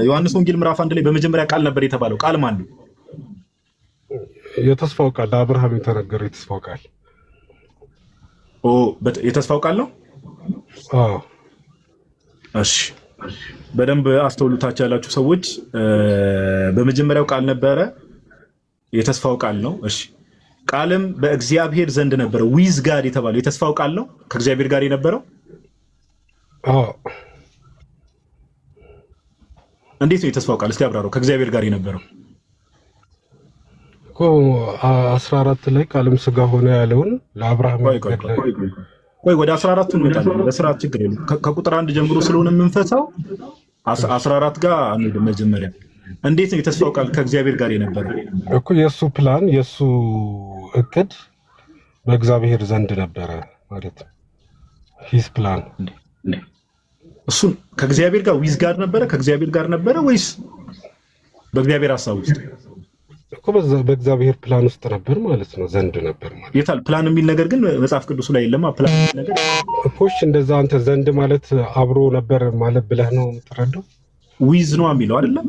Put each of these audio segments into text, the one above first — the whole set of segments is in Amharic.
ዮሐንስ ወንጌል ምዕራፍ 1 ላይ በመጀመሪያ ቃል ነበር የተባለው ቃል ማን ነው? የተስፋው ቃል ለአብርሃም የተነገረው የተስፋው ቃል። የተስፋው ቃል ነው። እሺ በደንብ አስተውሉታችሁ ያላችሁ ሰዎች በመጀመሪያው ቃል ነበረ፣ የተስፋው ቃል ነው። እሺ ቃልም በእግዚአብሔር ዘንድ ነበረ። ዊዝ ጋድ የተባለው የተስፋው ቃል ነው፣ ከእግዚአብሔር ጋር የነበረው። እንዴት ነው የተስፋው ቃል? እስቲ አብራሩ። ከእግዚአብሔር ጋር የነበረው እኮ 14 ላይ ቃልም ስጋ ሆነ ያለውን ለአብርሃም ወይ ወደ 14 እንመጣለን። በስርዓት ችግር የለም። ከቁጥር 1 ጀምሮ ስለሆነ የምንፈታው 14 ጋር አንድ መጀመሪያ እንዴት ነው የተስፋው ቃል ከእግዚአብሔር ጋር የነበረው? እኮ የሱ ፕላን የሱ እቅድ በእግዚአብሔር ዘንድ ነበረ ማለት ነው። ሂስ ፕላን እሱን ከእግዚአብሔር ጋር ዊዝ ጋር ነበረ፣ ከእግዚአብሔር ጋር ነበረ ወይስ በእግዚአብሔር ሐሳብ ውስጥ? እኮ በእግዚአብሔር ፕላን ውስጥ ነበር ማለት ነው። ዘንድ ነበር ማለት የታል ፕላን የሚል ነገር ግን መጽሐፍ ቅዱስ ላይ የለም። ፕላን የሚል ነገር እኮሽ እንደዛ አንተ ዘንድ ማለት አብሮ ነበር ማለት ብለህ ነው የምትረዳው? ዊዝ ነው የሚለው አይደለም?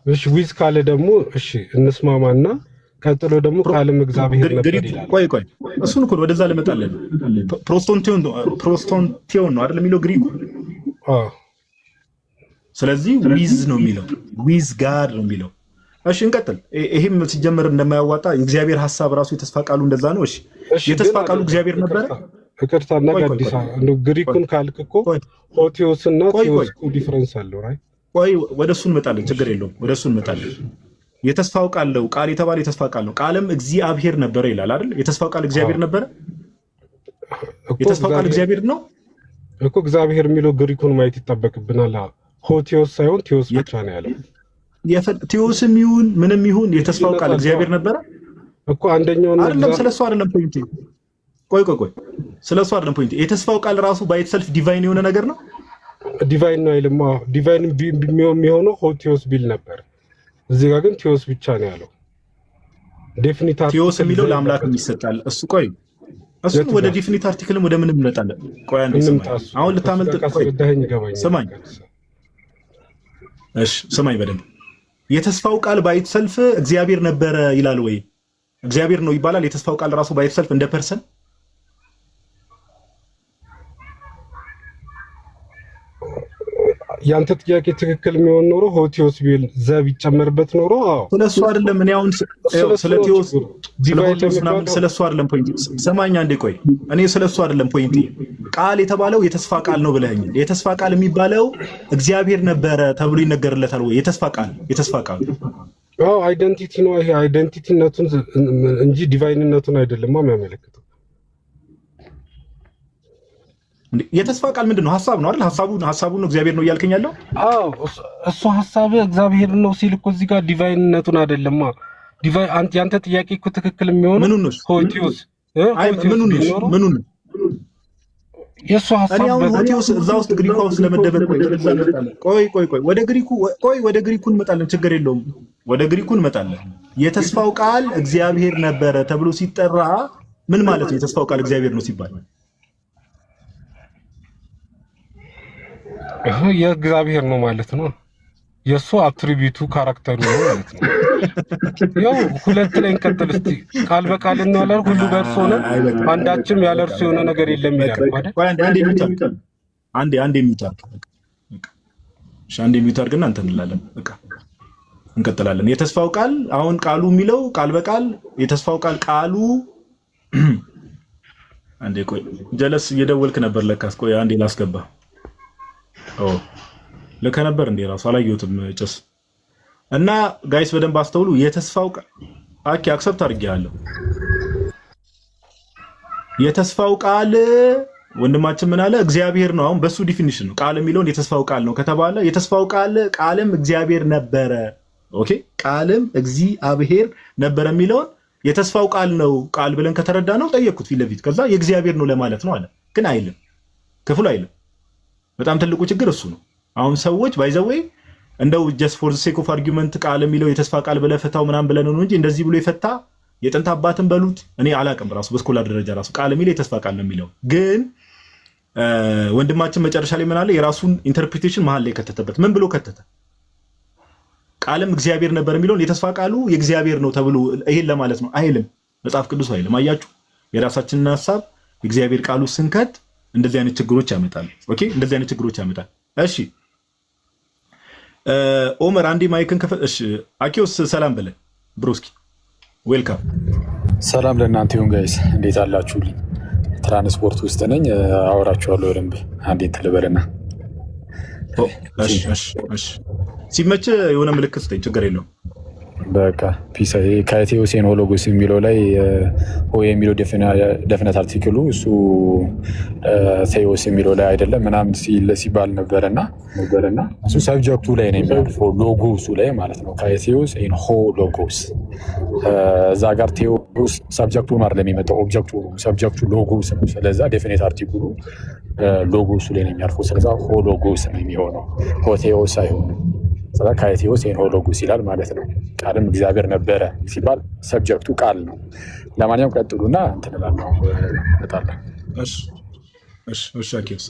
እሺ ዊዝ ካለ ደግሞ እሺ እንስማማና ቀጥሎ ደግሞ ቃልም እግዚአብሔር ነበር ይላል። ቆይ እሱን እኮ ወደዛ ለመጣለን ፕሮስቶንቲዮን ነው አይደል የሚለው ግሪኩ። ስለዚህ ዊዝ ነው የሚለው፣ ዊዝ ጋድ ነው የሚለው። እሺ እንቀጥል። ይሄም ሲጀመር እንደማያዋጣ የእግዚአብሔር ሐሳብ ራሱ የተስፋ ቃሉ እንደዛ ነው። እሺ የተስፋ ቃሉ እግዚአብሔር ነበረ። ይቅርታና ጋዲሳ እንደው ግሪኩን ካልክ እኮ ሆቲዮስ እና ቲዮስ ዲፈረንስ አለው ራይ። ቆይ ወደሱ እንመጣለን፣ ችግር የለውም። ወደሱ እንመጣለን። የተስፋው ቃል ነው፣ ቃል የተባለ የተስፋ ቃል ነው። ቃልም እግዚአብሔር ነበረ ይላል አይደል? የተስፋው ቃል እግዚአብሔር ነበረ። የተስፋው ቃል እግዚአብሔር ነው እኮ። እግዚአብሔር የሚለው ግሪኩን ማየት ይጠበቅብናል። ሆቲዮስ ሳይሆን ቲዮስ ብቻ ነው ያለው። ቲዮስም ይሁን ምንም ይሁን የተስፋው ቃል እግዚአብሔር ነበረ እኮ። አንደኛው ነው አይደለም። ስለሱ አይደለም ፖይንት። ቆይ ስለሱ አይደለም ፖይንት። የተስፋው ቃል ራሱ ባይ ኢትሰልፍ ዲቫይን የሆነ ነገር ነው። ዲቫይን ነው አይልማ። ዲቫይን የሚሆነው ሆቲዮስ ቢል ነበር። እዚህ ጋር ግን ቲዮስ ብቻ ነው ያለው። ዴፊኒት አርቲክል ቲዮስ የሚለው ለአምላክ ይሰጣል። እሱ ወደ ዴፊኒት አርቲክልም ወደ ምንም እንመጣለን። ቆይ አንዴ አሁን ልታመልጥ ስማኝ። እሺ ስማኝ በደንብ። የተስፋው ቃል ባይት ሰልፍ እግዚአብሔር ነበረ ይላል ወይ? እግዚአብሔር ነው ይባላል። የተስፋው ቃል ራሱ ባይት ሰልፍ እንደ ፐርሰን ያንተ ጥያቄ ትክክል የሚሆን ኖሮ ሆቲዮስ ቢል ዘብ ይጨመርበት ኖሮ ስለሱ አይደለም። እኔ አሁን ስለ ቲዮስ ስለሱ አይደለም ፖይንት። ሰማኛ እንዴ ቆይ እኔ ስለሱ አይደለም ፖይንት። ቃል የተባለው የተስፋ ቃል ነው ብለኸኝ፣ የተስፋ ቃል የሚባለው እግዚአብሔር ነበረ ተብሎ ይነገርለታል ወይ? የተስፋ ቃል አይደንቲቲ ነው። ይሄ አይደንቲቲነቱን እንጂ ዲቫይንነቱን አይደለም የሚያመለክተው። የተስፋ ቃል ምንድን ነው? ሐሳብ ነው አይደል? ሐሳቡ ነው እግዚአብሔር ነው እያልከኝ ያለው? እሱ ሐሳብ እግዚአብሔር ነው ሲል እኮ እዚህ ጋር ዲቫይንነቱን አይደለማ። ያንተ ጥያቄ እኮ ትክክል የሚሆነው ምኑን ነው? ሆቲዮስ ምኑን ነው? የሱ ሐሳብ ሆቲዮስ እዛ ውስጥ ግሪኩ ውስጥ ለመደበቅ ወደ ግሪኩ እንመጣለን። ችግር የለውም። ወደ ግሪኩ እንመጣለን። የተስፋው ቃል እግዚአብሔር ነበረ ተብሎ ሲጠራ ምን ማለት ነው? የተስፋው ቃል እግዚአብሔር ነው ሲባል የእግዚአብሔር ነው ማለት ነው። የሱ አትሪቢዩቱ ካራክተሩ ነው ማለት ነው። ያው ሁለት ላይ እንቀጥል እስቲ። ቃል በቃል እናላል ሁሉ በእርሱ ሆነ አንዳችም ያለ እርሱ የሆነ ነገር የለም ይላል አይደል? አንዴ የሚታርግ እና እንትን እንላለን። በቃ እንቀጥላለን። የተስፋው ቃል አሁን ቃሉ የሚለው ቃል በቃል የተስፋው ቃሉ አንዴ ቆይ ጀለስ እየደወልክ ነበር ለካስ። ቆይ አንዴ ላስገባ። ልከ ነበር እንዴ? ራሱ አላየሁትም ጭስ እና ጋይስ በደንብ አስተውሉ። የተስፋው ቃል አክሰፕት አድርጌያለሁ። የተስፋው ቃል ወንድማችን ምን አለ? እግዚአብሔር ነው። አሁን በሱ ዲፊኒሽን ነው ቃል የሚለውን የተስፋው ቃል ነው ከተባለ የተስፋው ቃልም እግዚአብሔር ነበረ። ኦኬ ቃልም እግዚአብሔር ነበረ የሚለውን የተስፋው ቃል ነው ቃል ብለን ከተረዳ ነው ጠየቅኩት ፊት ለፊት። ከዛ የእግዚአብሔር ነው ለማለት ነው አለ። ግን አይልም፣ ክፍሉ አይልም። በጣም ትልቁ ችግር እሱ ነው። አሁን ሰዎች ባይዘዌይ እንደው ጀስት ፎር ዘ ሴክ ኦፍ አርጊውመንት ቃል የሚለው የተስፋ ቃል ብለህ ፈታው ምናምን ብለን ነው እንጂ እንደዚህ ብሎ የፈታ የጥንት አባትን በሉት እኔ አላቅም። ራሱ በስኮላር ደረጃ ራሱ ቃል የሚለው የተስፋ ቃል ነው የሚለው ግን ወንድማችን መጨረሻ ላይ ምን አለ? የራሱን ኢንተርፕሪቴሽን መሀል ላይ ከተተበት። ምን ብሎ ከተተ? ቃልም እግዚአብሔር ነበር የሚለውን የተስፋ ቃሉ የእግዚአብሔር ነው ተብሎ ይሄን ለማለት ነው አይልም። መጽሐፍ ቅዱስ አይልም። አያችሁ፣ የራሳችንን ሐሳብ የእግዚአብሔር ቃሉ ስንከት እንደዚህ አይነት ችግሮች ያመጣል። ኦኬ፣ እንደዚህ አይነት ችግሮች ያመጣል። እሺ ኦመር አንዲ ማይክን ከፈ እሺ፣ አኪዮስ ሰላም በለ ብሮስኪ ዌልካም። ሰላም ለእናንተ ይሁን ጋይስ፣ እንዴት አላችሁልኝ? ትራንስፖርት ውስጥ ነኝ፣ አወራችኋለሁ በደንብ። አንዴት ልበልና ሲመች የሆነ ምልክት ስጠኝ፣ ችግር የለውም። በቃ ፒስ ከቴዎስ ሆሎጎስ የሚለው ላይ የሚለው ደፍነት አርቲክሉ እሱ ቴዎስ የሚለው ላይ አይደለም ምናምን ሲባል ነበረና እሱ ሰብጀክቱ ላይ ነው የሚያልፈው፣ ሎጎሱ ላይ ማለት ነው። ከቴዎስ ሆሎጎስ እዛ ጋር ቴዎስ ሰብጀክቱ ነው አይደለም የሚመጣው፣ ሰብጀክቱ ሎጎስ ነው። ስለዛ ዴፊኒት አርቲክሉ ሎጎሱ ላይ ነው የሚያልፈው። ስለዛ ሆሎጎስ ነው የሚሆነው፣ ሆቴዎስ አይሆንም። ስለዛ ከቴዎስ ሆሎጎስ ይላል ማለት ነው። ቃልም እግዚአብሔር ነበረ ሲባል ሰብጀክቱ ቃል ነው። ለማንኛውም ቀጥሉና እንትን እላለሁ እመጣለሁ። እሺ አኪዮስ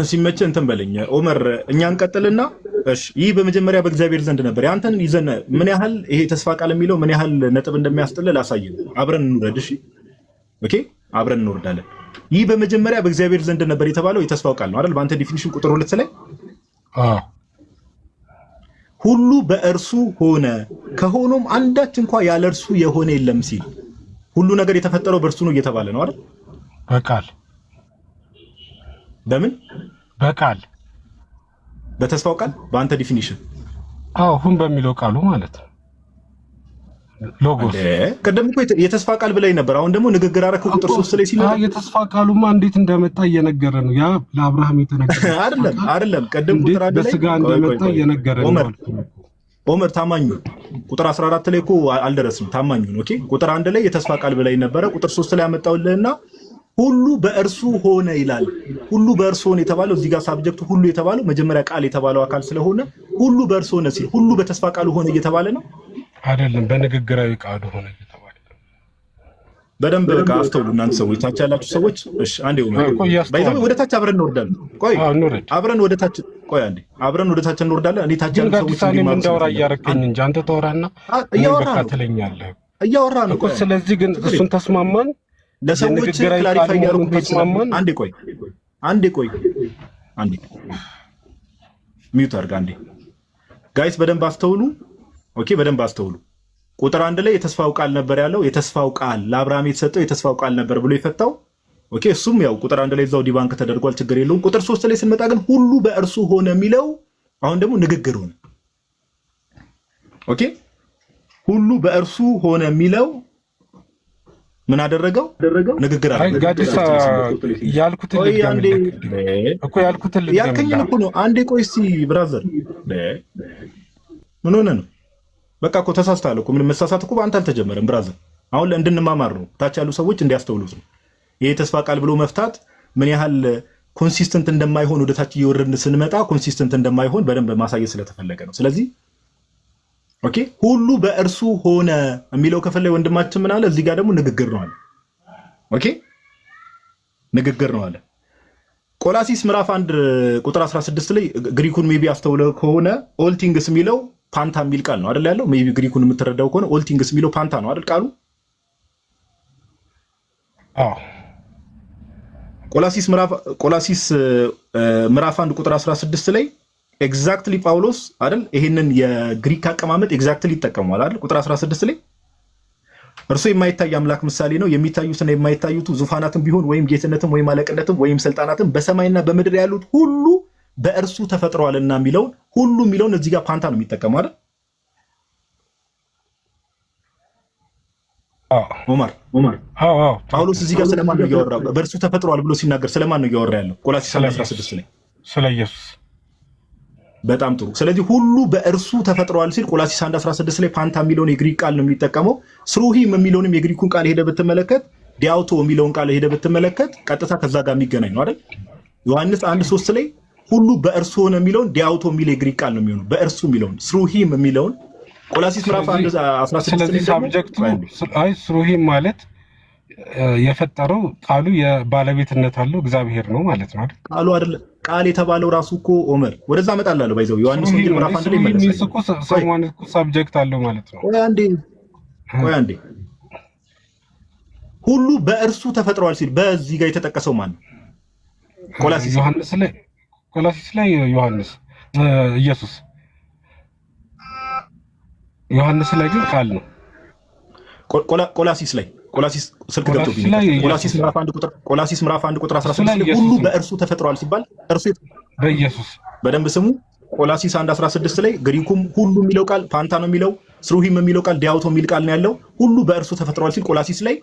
ሲመች እንትን በለኝ ኦመር፣ እኛን ቀጥልና። እሺ ይህ በመጀመሪያ በእግዚአብሔር ዘንድ ነበር። ያንተን ይዘን ምን ያህል ይሄ ተስፋ ቃል የሚለው ምን ያህል ነጥብ እንደሚያስጥልል አሳየን። አብረን እንውረድ። እሺ ኦኬ፣ አብረን እንወርዳለን። ይህ በመጀመሪያ በእግዚአብሔር ዘንድ ነበር የተባለው የተስፋው ቃል ነው አይደል? በአንተ ዲፊኒሽን ቁጥር 2 ላይ ሁሉ በእርሱ ሆነ ከሆኖም አንዳች እንኳ ያለ እርሱ የሆነ የለም ሲል ሁሉ ነገር የተፈጠረው በእርሱ ነው እየተባለ ነው አይደል? በቃል በምን በቃል በተስፋው ቃል በአንተ ዲፊኒሽን ሁን በሚለው ቃሉ ማለት ነው። ሎጎስ ቀደም እኮ የተስፋ ቃል ብላይ ነበር። አሁን ደግሞ ንግግር አረከው ቁጥር 3 ላይ ሲል የተስፋ ቃሉማ እንዴት እንደመጣ እየነገረ ነው። ያ ለአብርሃም የተነገረ አይደለም። ቀደም ቁጥር 1 ላይ በስጋ እንደመጣ እየነገረ ነው። ኦመር ታማኙ ቁጥር 14 ላይ እኮ አልደረስም። ታማኙ ኦኬ፣ ቁጥር 1 ላይ የተስፋ ቃል ብላይ ነበረ። ቁጥር 3 ላይ አመጣውልህና ሁሉ በእርሱ ሆነ ይላል። ሁሉ በእርሱ ሆነ የተባለው እዚህ ጋር ሳብጀክቱ ሁሉ የተባለው መጀመሪያ ቃል የተባለው አካል ስለሆነ ሁሉ በእርሱ ሆነ ሲል ሁሉ በተስፋ ቃሉ ሆነ እየተባለ ነው አይደለም፣ በንግግራዊ ቃሉ ሆነ እየተባለ ነው። በደንብ በቃ አስተውሉ እናንተ ሰዎች፣ ታች ያላችሁ ሰዎች። እሺ አንዴ ወደ ታች አብረን እንወርዳለን። ቆይ አብረን ወደ ታች አንዴ አብረን ወደ ታች እንወርዳለን። እኔ ታች ያሉ ሰዎች እንዳወራ እያረከኝ እንጂ አንተ ተወራና በቃ ትለኛለህ። እያወራ ነው እኮ። ስለዚህ ግን እሱን ተስማማን፣ ለሰዎች ክላሪፋይ ያደርጉ ተስማማን። አንዴ ቆይ ሚውት አድርግ አንዴ። ጋይስ በደንብ አስተውሉ። ኦኬ በደንብ አስተውሉ። ቁጥር 1 ላይ የተስፋው ቃል ነበር ያለው። የተስፋው ቃል ለአብርሃም የተሰጠው የተስፋው ቃል ነበር ብሎ የፈታው ኦኬ፣ እሱም ያው ቁጥር 1 ላይ እዛው ዲባንክ ተደርጓል፣ ችግር የለውም። ቁጥር 3 ላይ ስንመጣ ግን ሁሉ በእርሱ ሆነ የሚለው አሁን ደግሞ ንግግር ሆነ። ኦኬ ሁሉ በእርሱ ሆነ የሚለው ምን አደረገው? ንግግር አደረገው። ጋዲሳ ያልኩት ያልከኝን እኮ ነው። አንዴ ቆይ እስቲ ብራዘር፣ ምን ሆነ ነው? በቃ እኮ ተሳስተሃል እኮ። ምን መሳሳት እኮ በአንተ አልተጀመረም ብራዘር። አሁን እንድንማማር ነው፣ ታች ያሉ ሰዎች እንዲያስተውሉት ነው። ይሄ ተስፋ ቃል ብሎ መፍታት ምን ያህል ኮንሲስተንት እንደማይሆን ወደ ታች እየወረድን ስንመጣ ኮንሲስተንት እንደማይሆን በደንብ ማሳየት ስለተፈለገ ነው። ስለዚህ ኦኬ ሁሉ በእርሱ ሆነ የሚለው ክፍል ላይ ወንድማችን ምን አለ? እዚህ ጋር ደግሞ ንግግር ነው አለ። ኦኬ ንግግር ነው አለ። ቆላሲስ ምዕራፍ 1 ቁጥር 16 ላይ ግሪኩን ሜቢ አስተውለው ከሆነ ኦል ቲንግስ የሚለው ፓንታ የሚል ቃል ነው አይደል ያለው? ሜቢ ግሪኩን የምትረዳው ከሆነ ኦል ቲንግስ የሚለው ፓንታ ነው አይደል ቃሉ? ቆላሲስ ምዕራፍ 1 ቁጥር 16 ላይ ኤግዛክትሊ ጳውሎስ አይደል ይሄንን የግሪክ አቀማመጥ ኤግዛክትሊ ይጠቀማል አይደል? ቁጥር 16 ላይ እርሱ የማይታይ አምላክ ምሳሌ ነው፣ የሚታዩትና የማይታዩት ዙፋናትም ቢሆን ወይም ጌትነትም ወይም አለቅነትም ወይም ስልጣናትም በሰማይና በምድር ያሉት ሁሉ በእርሱ ተፈጥረዋልና የሚለውን ሁሉ የሚለውን እዚህ ጋር ፓንታ ነው የሚጠቀመው አይደል? ኦማር ጳውሎስ እዚህ ጋር ስለማን ነው እያወራ? በእርሱ ተፈጥረዋል ብሎ ሲናገር ስለማን ነው እያወራ ያለው? ቆላሲስ 16 ላይ ስለ ኢየሱስ። በጣም ጥሩ። ስለዚህ ሁሉ በእርሱ ተፈጥረዋል ሲል ቆላሲስ 1:16 ላይ ፓንታ የሚለውን የግሪክ ቃል ነው የሚጠቀመው። ስሩሂም የሚለውንም የግሪኩን ቃል ሄደ ብትመለከት፣ ዲያውቶ የሚለውን ቃል ሄደ ብትመለከት ቀጥታ ከዛ ጋር የሚገናኝ ነው አይደል? ዮሐንስ 1:3 ላይ ሁሉ በእርሱ ሆነ የሚለውን ዲያውቶ የሚለው የግሪክ ቃል ነው የሚሆነው። በእርሱ የሚለውን ስሩሂም የሚለውን ቆላሲስ ምዕራፍ 1:16 ስለዚህ ሳብጀክቱ ስሩሂም ማለት የፈጠረው ቃሉ የባለቤትነት አለው እግዚአብሔር ነው ማለት ነው አይደል? ቃል የተባለው ራሱ እኮ ኦመር ወደዛ እመጣለሁ። ባይዘው ዮሐንስ ወንጌል ምዕራፍ 1 ላይ ይመለሳል እኮ ሰሞኑን እኮ ሰብጀክት አለው ማለት ነው። ቆይ አንዴ ሁሉ በእርሱ ተፈጥሯል ሲል በዚህ ጋር የተጠቀሰው ማን ነው? ቆላሲስ ላይ ኢየሱስ። ዮሐንስ ላይ ግን ቃል ነው። ቆላሲስ ስልክ ገብቶብኝ ቆላሲስ ምዕራፍ 1 ቁጥር 16 ሁሉ በእርሱ ተፈጥሯል ሲባል እርሱ በኢየሱስ በደንብ ስሙ። ቆላሲስ 1:16 ላይ ግሪኩም ሁሉ የሚለው ቃል ፓንታ ነው የሚለው፣ ስሩሂም የሚለው ቃል ዲያውቶ የሚል ቃል ነው ያለው። ሁሉ በእርሱ ተፈጥሯል ሲል ቆላሲስ ላይ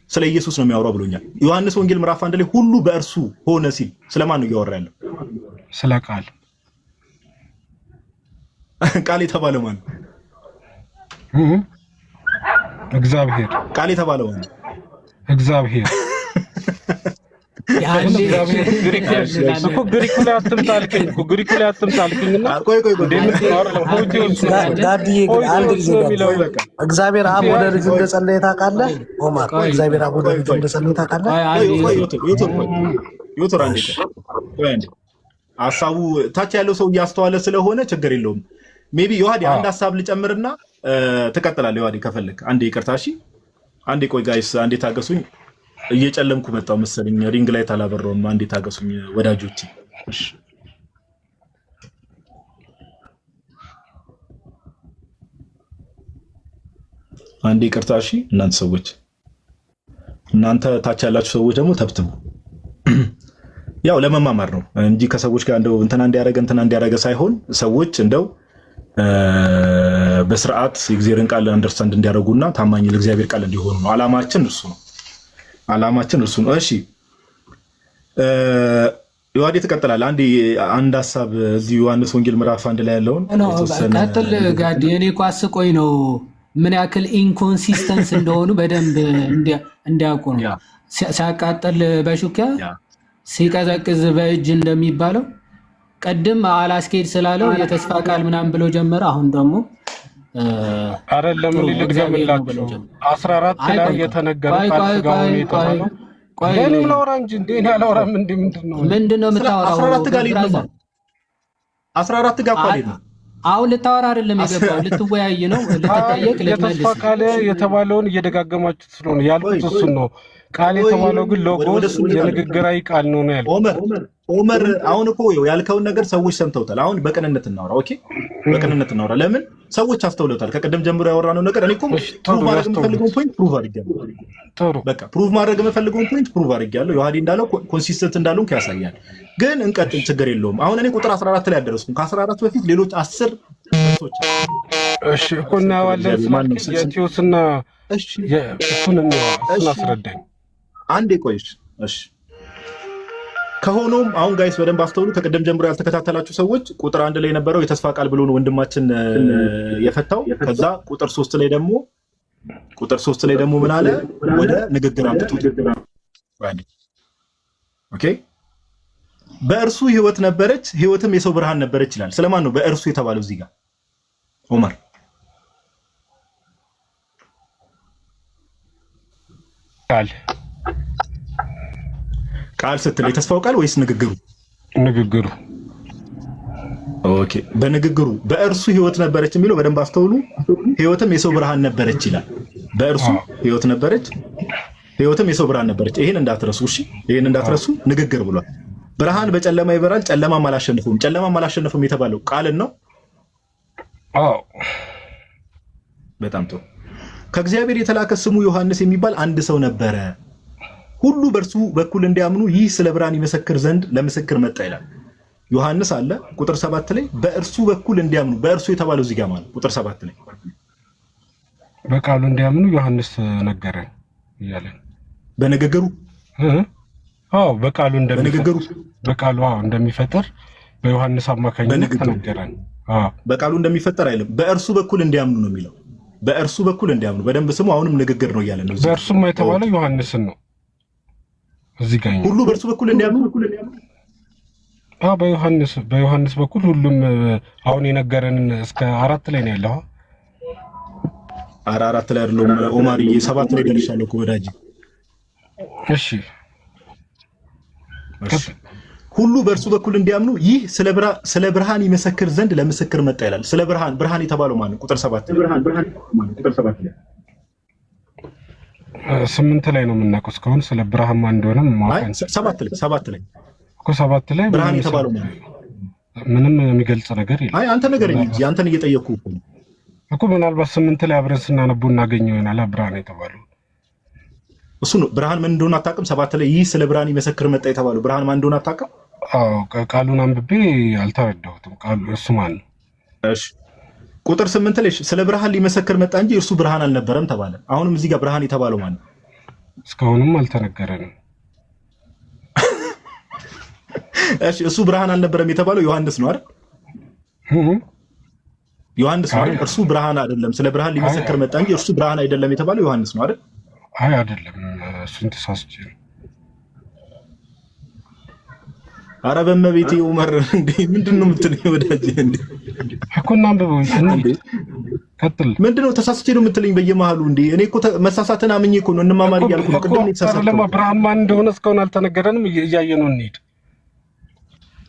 ስለ ኢየሱስ ነው የሚያወራው ብሎኛል። ዮሐንስ ወንጌል ምዕራፍ 1 ላይ ሁሉ በእርሱ ሆነ ሲል ስለማን ነው እያወራ ያለው? ስለ ቃል። ቃል የተባለው ማን ነው? እግዚአብሔር። ቃል የተባለው ማን ነው? እግዚአብሔር። ግሪኩ ላይ አትምጣልኝና እግዚአብሔር አብ ወደ ልጁ እንደጸለየ ታውቃለህ? ኦማር እግዚአብሔር አብ ወደ ልጁ እንደጸለየ ታውቃለህ? ሀሳቡ ታች ያለው ሰው እያስተዋለ ስለሆነ ችግር የለውም። ሜቢ ዮሐዲ አንድ ሀሳብ ልጨምርና ትቀጥላለህ። ዮሐዲ ከፈለክ አንዴ ይቅርታ። እሺ አንዴ ቆይ ጋይስ፣ አንዴ ታገሱኝ። እየጨለምኩ መጣው መሰለኝ። ሪንግ ላይ ታላበረውም። አንዴ ታገሱኝ ወዳጆቼ። እሺ አንዴ ይቅርታ። እሺ እናንተ ታች ያላችሁ ሰዎች ደግሞ ተብትቡ። ያው ለመማማር ነው እንጂ ከሰዎች ጋር እንደው እንትና እንዲያረገ ሳይሆን ሰዎች እንደው በስርዓት የእግዚአብሔርን ቃል አንደርስታንድ እንዲያደርጉና ታማኝ ለእግዚአብሔር ቃል እንዲሆኑ ነው። አላማችን እሱ ነው። እሺ ዮሐዴ ትቀጥላለህ። አንድ ሀሳብ እዚህ ዮሐንስ ወንጌል ምዕራፍ 1 ላይ ያለውን ቀጥል ጋዲ። እኔ እኮ አስቆኝ ነው ምን ያክል ኢንኮንሲስተንስ እንደሆኑ በደንብ እንዲያውቁ ነው። ሲያቃጥል በሹኪያ ሲቀዘቅዝ በእጅ እንደሚባለው ቀድም አላስኬድ ስላለው የተስፋ ቃል ምናምን ብሎ ጀመረ። አሁን ደግሞ አይደለም ልድገምላችሁ 14 ላይ የተነገረ ቃል ስጋውን የተባለው እኔ ላውራ እንጂ እኔ አላወራም። ምንድነው የምታወራው? 14 ጋር ነው 14 ጋር ቃል ነው። አሁን ልታወራ አይደለም የገባው፣ ልትወያይ ነው፣ ልትጠየቅ፣ ልትመልስ። የተስፋ ቃል የተባለውን እየደጋገማችሁት ስለሆነ ያልኩት እሱን ነው። ቃል የተባለው ግን ሎጎስ የንግግራዊ ቃል ነው ያልኩት። ኦመር አሁን እኮ ያልከውን ነገር ሰዎች ሰምተውታል። አሁን በቅንነት እናውራ። ኦኬ በቅንነት እናውራ። ለምን ሰዎች አስተውለውታል። ከቀደም ጀምሮ ያወራነው ነገር እኔ እኮ ፕሩቭ ማድረግ የምፈልገውን ፖይንት ፕሩቭ አድርጌያለሁ። በቃ ፕሩቭ ማድረግ የምፈልገውን ፖይንት ፕሩቭ አድርጌያለሁ። ዮሐዴ እንዳለው ኮንሲስተንት እንዳልሆንክ ያሳያል። ግን እንቀጥል፣ ችግር የለውም። አሁን እኔ ቁጥር 14 ላይ አደረስኩም። ከ14 በፊት ሌሎች 10 ርዕሶች እሺ እኮ እናዋለን። የቲዮስና እሱን አስረዳኝ አንዴ ቆይሽ። እሺ ከሆኖም አሁን ጋይስ በደንብ አስተውሉ። ከቀደም ጀምሮ ያልተከታተላችሁ ሰዎች ቁጥር 1 ላይ የነበረው የተስፋ ቃል ብሎ ነው ወንድማችን የፈታው። ከዛ ቁጥር 3 ላይ ደግሞ ምን አለ? ወደ ንግግር አምጥቱት። ኦኬ በእርሱ ሕይወት ነበረች፣ ሕይወትም የሰው ብርሃን ነበረች ይላል። ስለማን ነው በእርሱ የተባለው እዚህ ጋር ኦመር? ቃል ስትል የተስፋው ቃል ወይስ ንግግሩ? ኦኬ በንግግሩ በእርሱ ሕይወት ነበረች የሚለው በደንብ አስተውሉ። ሕይወትም የሰው ብርሃን ነበረች ይላል። በእርሱ ሕይወት ነበረች፣ ሕይወትም የሰው ብርሃን ነበረች። ይሄን እንዳትረሱ እሺ፣ ይሄን እንዳትረሱ። ንግግር ብሏል። ብርሃን በጨለማ ይበራል፣ ጨለማም አላሸነፈውም የተባለው ቃልን ነው። አዎ በጣም ጥሩ። ከእግዚአብሔር የተላከ ስሙ ዮሐንስ የሚባል አንድ ሰው ነበረ። ሁሉ በእርሱ በኩል እንዲያምኑ ይህ ስለ ብርሃን ይመሰክር ዘንድ ለምስክር መጣ ይላል። ዮሐንስ አለ ቁጥር 7 ላይ በእርሱ በኩል እንዲያምኑ። በእርሱ የተባለው እዚህ ጋር ማለት ቁጥር 7 ላይ በቃሉ እንዲያምኑ ዮሐንስ ነገረን እያለን በንግግሩ በቃሉ እንደሚፈጠር በዮሐንስ አማካኝነት ተነገረን። በቃሉ እንደሚፈጠር አይልም፣ በእርሱ በኩል እንዲያምኑ ነው የሚለው። በእርሱ በኩል እንዲያምኑ በደንብ ስሙ። አሁንም ንግግር ነው እያለ ነው። በእርሱም የተባለው ዮሐንስን ነው እዚህ ጋር ሁሉ በእርሱ በኩል እንዲያምኑ በዮሐንስ በኩል ሁሉም አሁን የነገረንን እስከ 4 ላይ ነው ያለው። 4 ላይ አይደለም ኦማርዬ 7 ላይ ደርሻለሁ እኮ ወዳጅ። እሺ ሁሉ በእርሱ በኩል እንዲያምኑ ይህ ስለ ብርሃን ይመሰክር ዘንድ ለምስክር መጣ ይላል። ስለ ብርሃን የተባለው ማን ነው? ቁጥር 7 8 ላይ ነው የምናውቀው። እስካሁን ስለ ብርሃን ማን እንደሆነ ሰባት ላይ እኮ 7 ላይ ብርሃን የተባለው ማን ነው? ምንም የሚገልጽ ነገር የለም። አይ አንተ ነገር እንጂ አንተን እየጠየቅኩ እኮ ምናልባት 8 ላይ አብረን ስናነበው እናገኘው ይሆናል። ብርሃን የተባለው እሱ ነው። ብርሃን ምን እንደሆነ አታውቅም? 7 ላይ ይህ ስለ ብርሃን ይመሰክር መጣ የተባለው ብርሃን ማን እንደሆነ አታውቅም? አዎ ቃሉን አንብቤ አልተረዳሁትም። ቃሉ እሱ ማን ነው? እሺ ቁጥር 8 ላይ ስለ ብርሃን ሊመሰክር መጣ እንጂ እርሱ ብርሃን አልነበረም ተባለ። አሁንም እዚህ ጋር ብርሃን የተባለው ማን ነው? እስካሁንም አልተነገረንም። እሺ እሱ ብርሃን አልነበረም የተባለው ዮሐንስ ነው አይደል? ዮሐንስ ነው አይደል? እርሱ ብርሃን አይደለም፣ ስለ ብርሃን ሊመሰክር መጣ እንጂ እርሱ ብርሃን አይደለም የተባለው ዮሐንስ ነው አይደል? አይ አይደለም፣ እሱን ተሳስቼ ነው። ኧረ በመቤቴ ዑመር እንዴ ምንድነው የምትለኝ ወዳጄ? እንዴ እኮ እናንብበው እንዴ ቀጥል። ምንድነው ተሳስቼ ነው የምትለኝ በየመሃሉ? እንዴ እኔ እኮ መሳሳትን አምኜ እኮ ነው እንማማር እያልኩ ነው። ቅድም የተሳሳተው ለማ ብርሃን ማን እንደሆነ እስካሁን አልተነገረንም። እያየነው እንሂድ።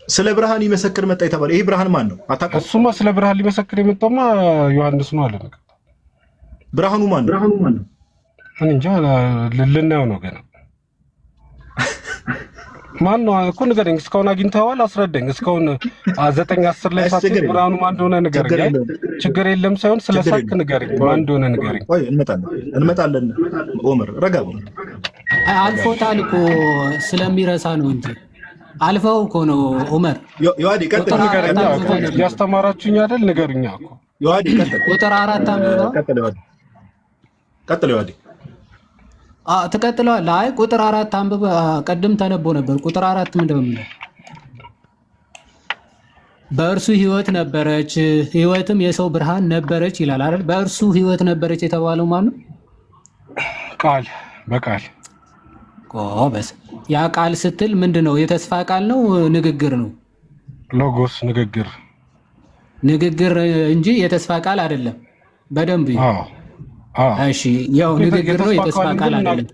ስለ ብርሃን ይመሰክር መጣ የተባለ ይሄ ብርሃን ማን ነው? አታውቅም? እሱማ ስለ ብርሃን ሊመሰክር የመጣውማ ዮሐንስ ነው አለ። ብርሃኑ ማን ነው? እኔ እንጃ ልናየው ነው ገና። ማን ነው እኮ ንገረኝ። እስካሁን አግኝተኸዋል? አስረዳኝ። እስካሁን 9:10 ላይ ሳትል ብርሃኑ ማን እንደሆነ ንገረኝ። ችግር የለም ሳይሆን ስለ ሳክ ንገረኝ፣ ማን እንደሆነ ንገረኝ። ቆይ እንመጣለን። ዑመር ረጋ ብሎ አልፎታል እኮ ስለሚረሳ ነው እንጂ አልፈው እኮ ነው። ዑመር ዮሐዲ ቀጥል፣ ንገረኝ። ያስተማራችሁኝ አይደል? ንገሩኛ እኮ ዮሐዲ ቀጥል። ቁጥር 4 አንብበው። ቀጥል ዮሐዲ። ትቀጥለዋለህ። አይ ቁጥር 4 አንብበ። ቀድም ተነቦ ነበር። ቁጥር 4 ምንድነው የሚለው? በእርሱ ሕይወት ነበረች፣ ሕይወትም የሰው ብርሃን ነበረች ይላል አይደል? በእርሱ ሕይወት ነበረች የተባለው ማን ነው? ቃል በቃል ጎበዝ። ያ ቃል ስትል ምንድነው? የተስፋ ቃል ነው? ንግግር ነው? ሎጎስ ንግግር እንጂ የተስፋ ቃል አይደለም። በደንብ እሺ፣ ያው ንግግር ነው፣ የተስፋ ቃል አይደለም።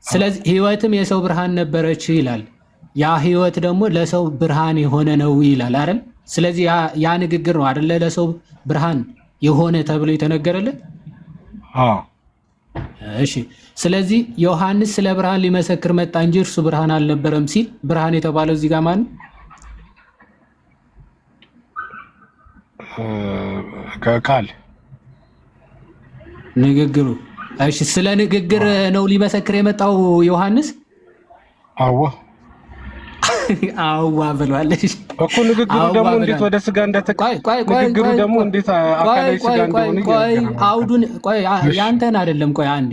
ስለዚህ ሕይወትም የሰው ብርሃን ነበረች ይላል። ያ ሕይወት ደግሞ ለሰው ብርሃን የሆነ ነው ይላል አይደል? ስለዚህ ያ ንግግር ነው አይደለ? ለሰው ብርሃን የሆነ ተብሎ የተነገረለት። እሺ፣ ስለዚህ ዮሐንስ ስለ ብርሃን ሊመሰክር መጣ እንጂ እርሱ ብርሃን አልነበረም ሲል ብርሃን የተባለው እዚህ ጋር ማን? ቃል ንግግሩ። እሺ፣ ስለ ንግግር ነው ሊመሰክር የመጣው ዮሐንስ? አዋ ብሏለች እኮ። ንግግሩ ደግሞ እንዴት ወደ ስጋ ንግግሩ ደግሞ እንዴት አካላዊ ስጋ እንደሆነ አውዱን ያንተን አይደለም። ቆይ አንዴ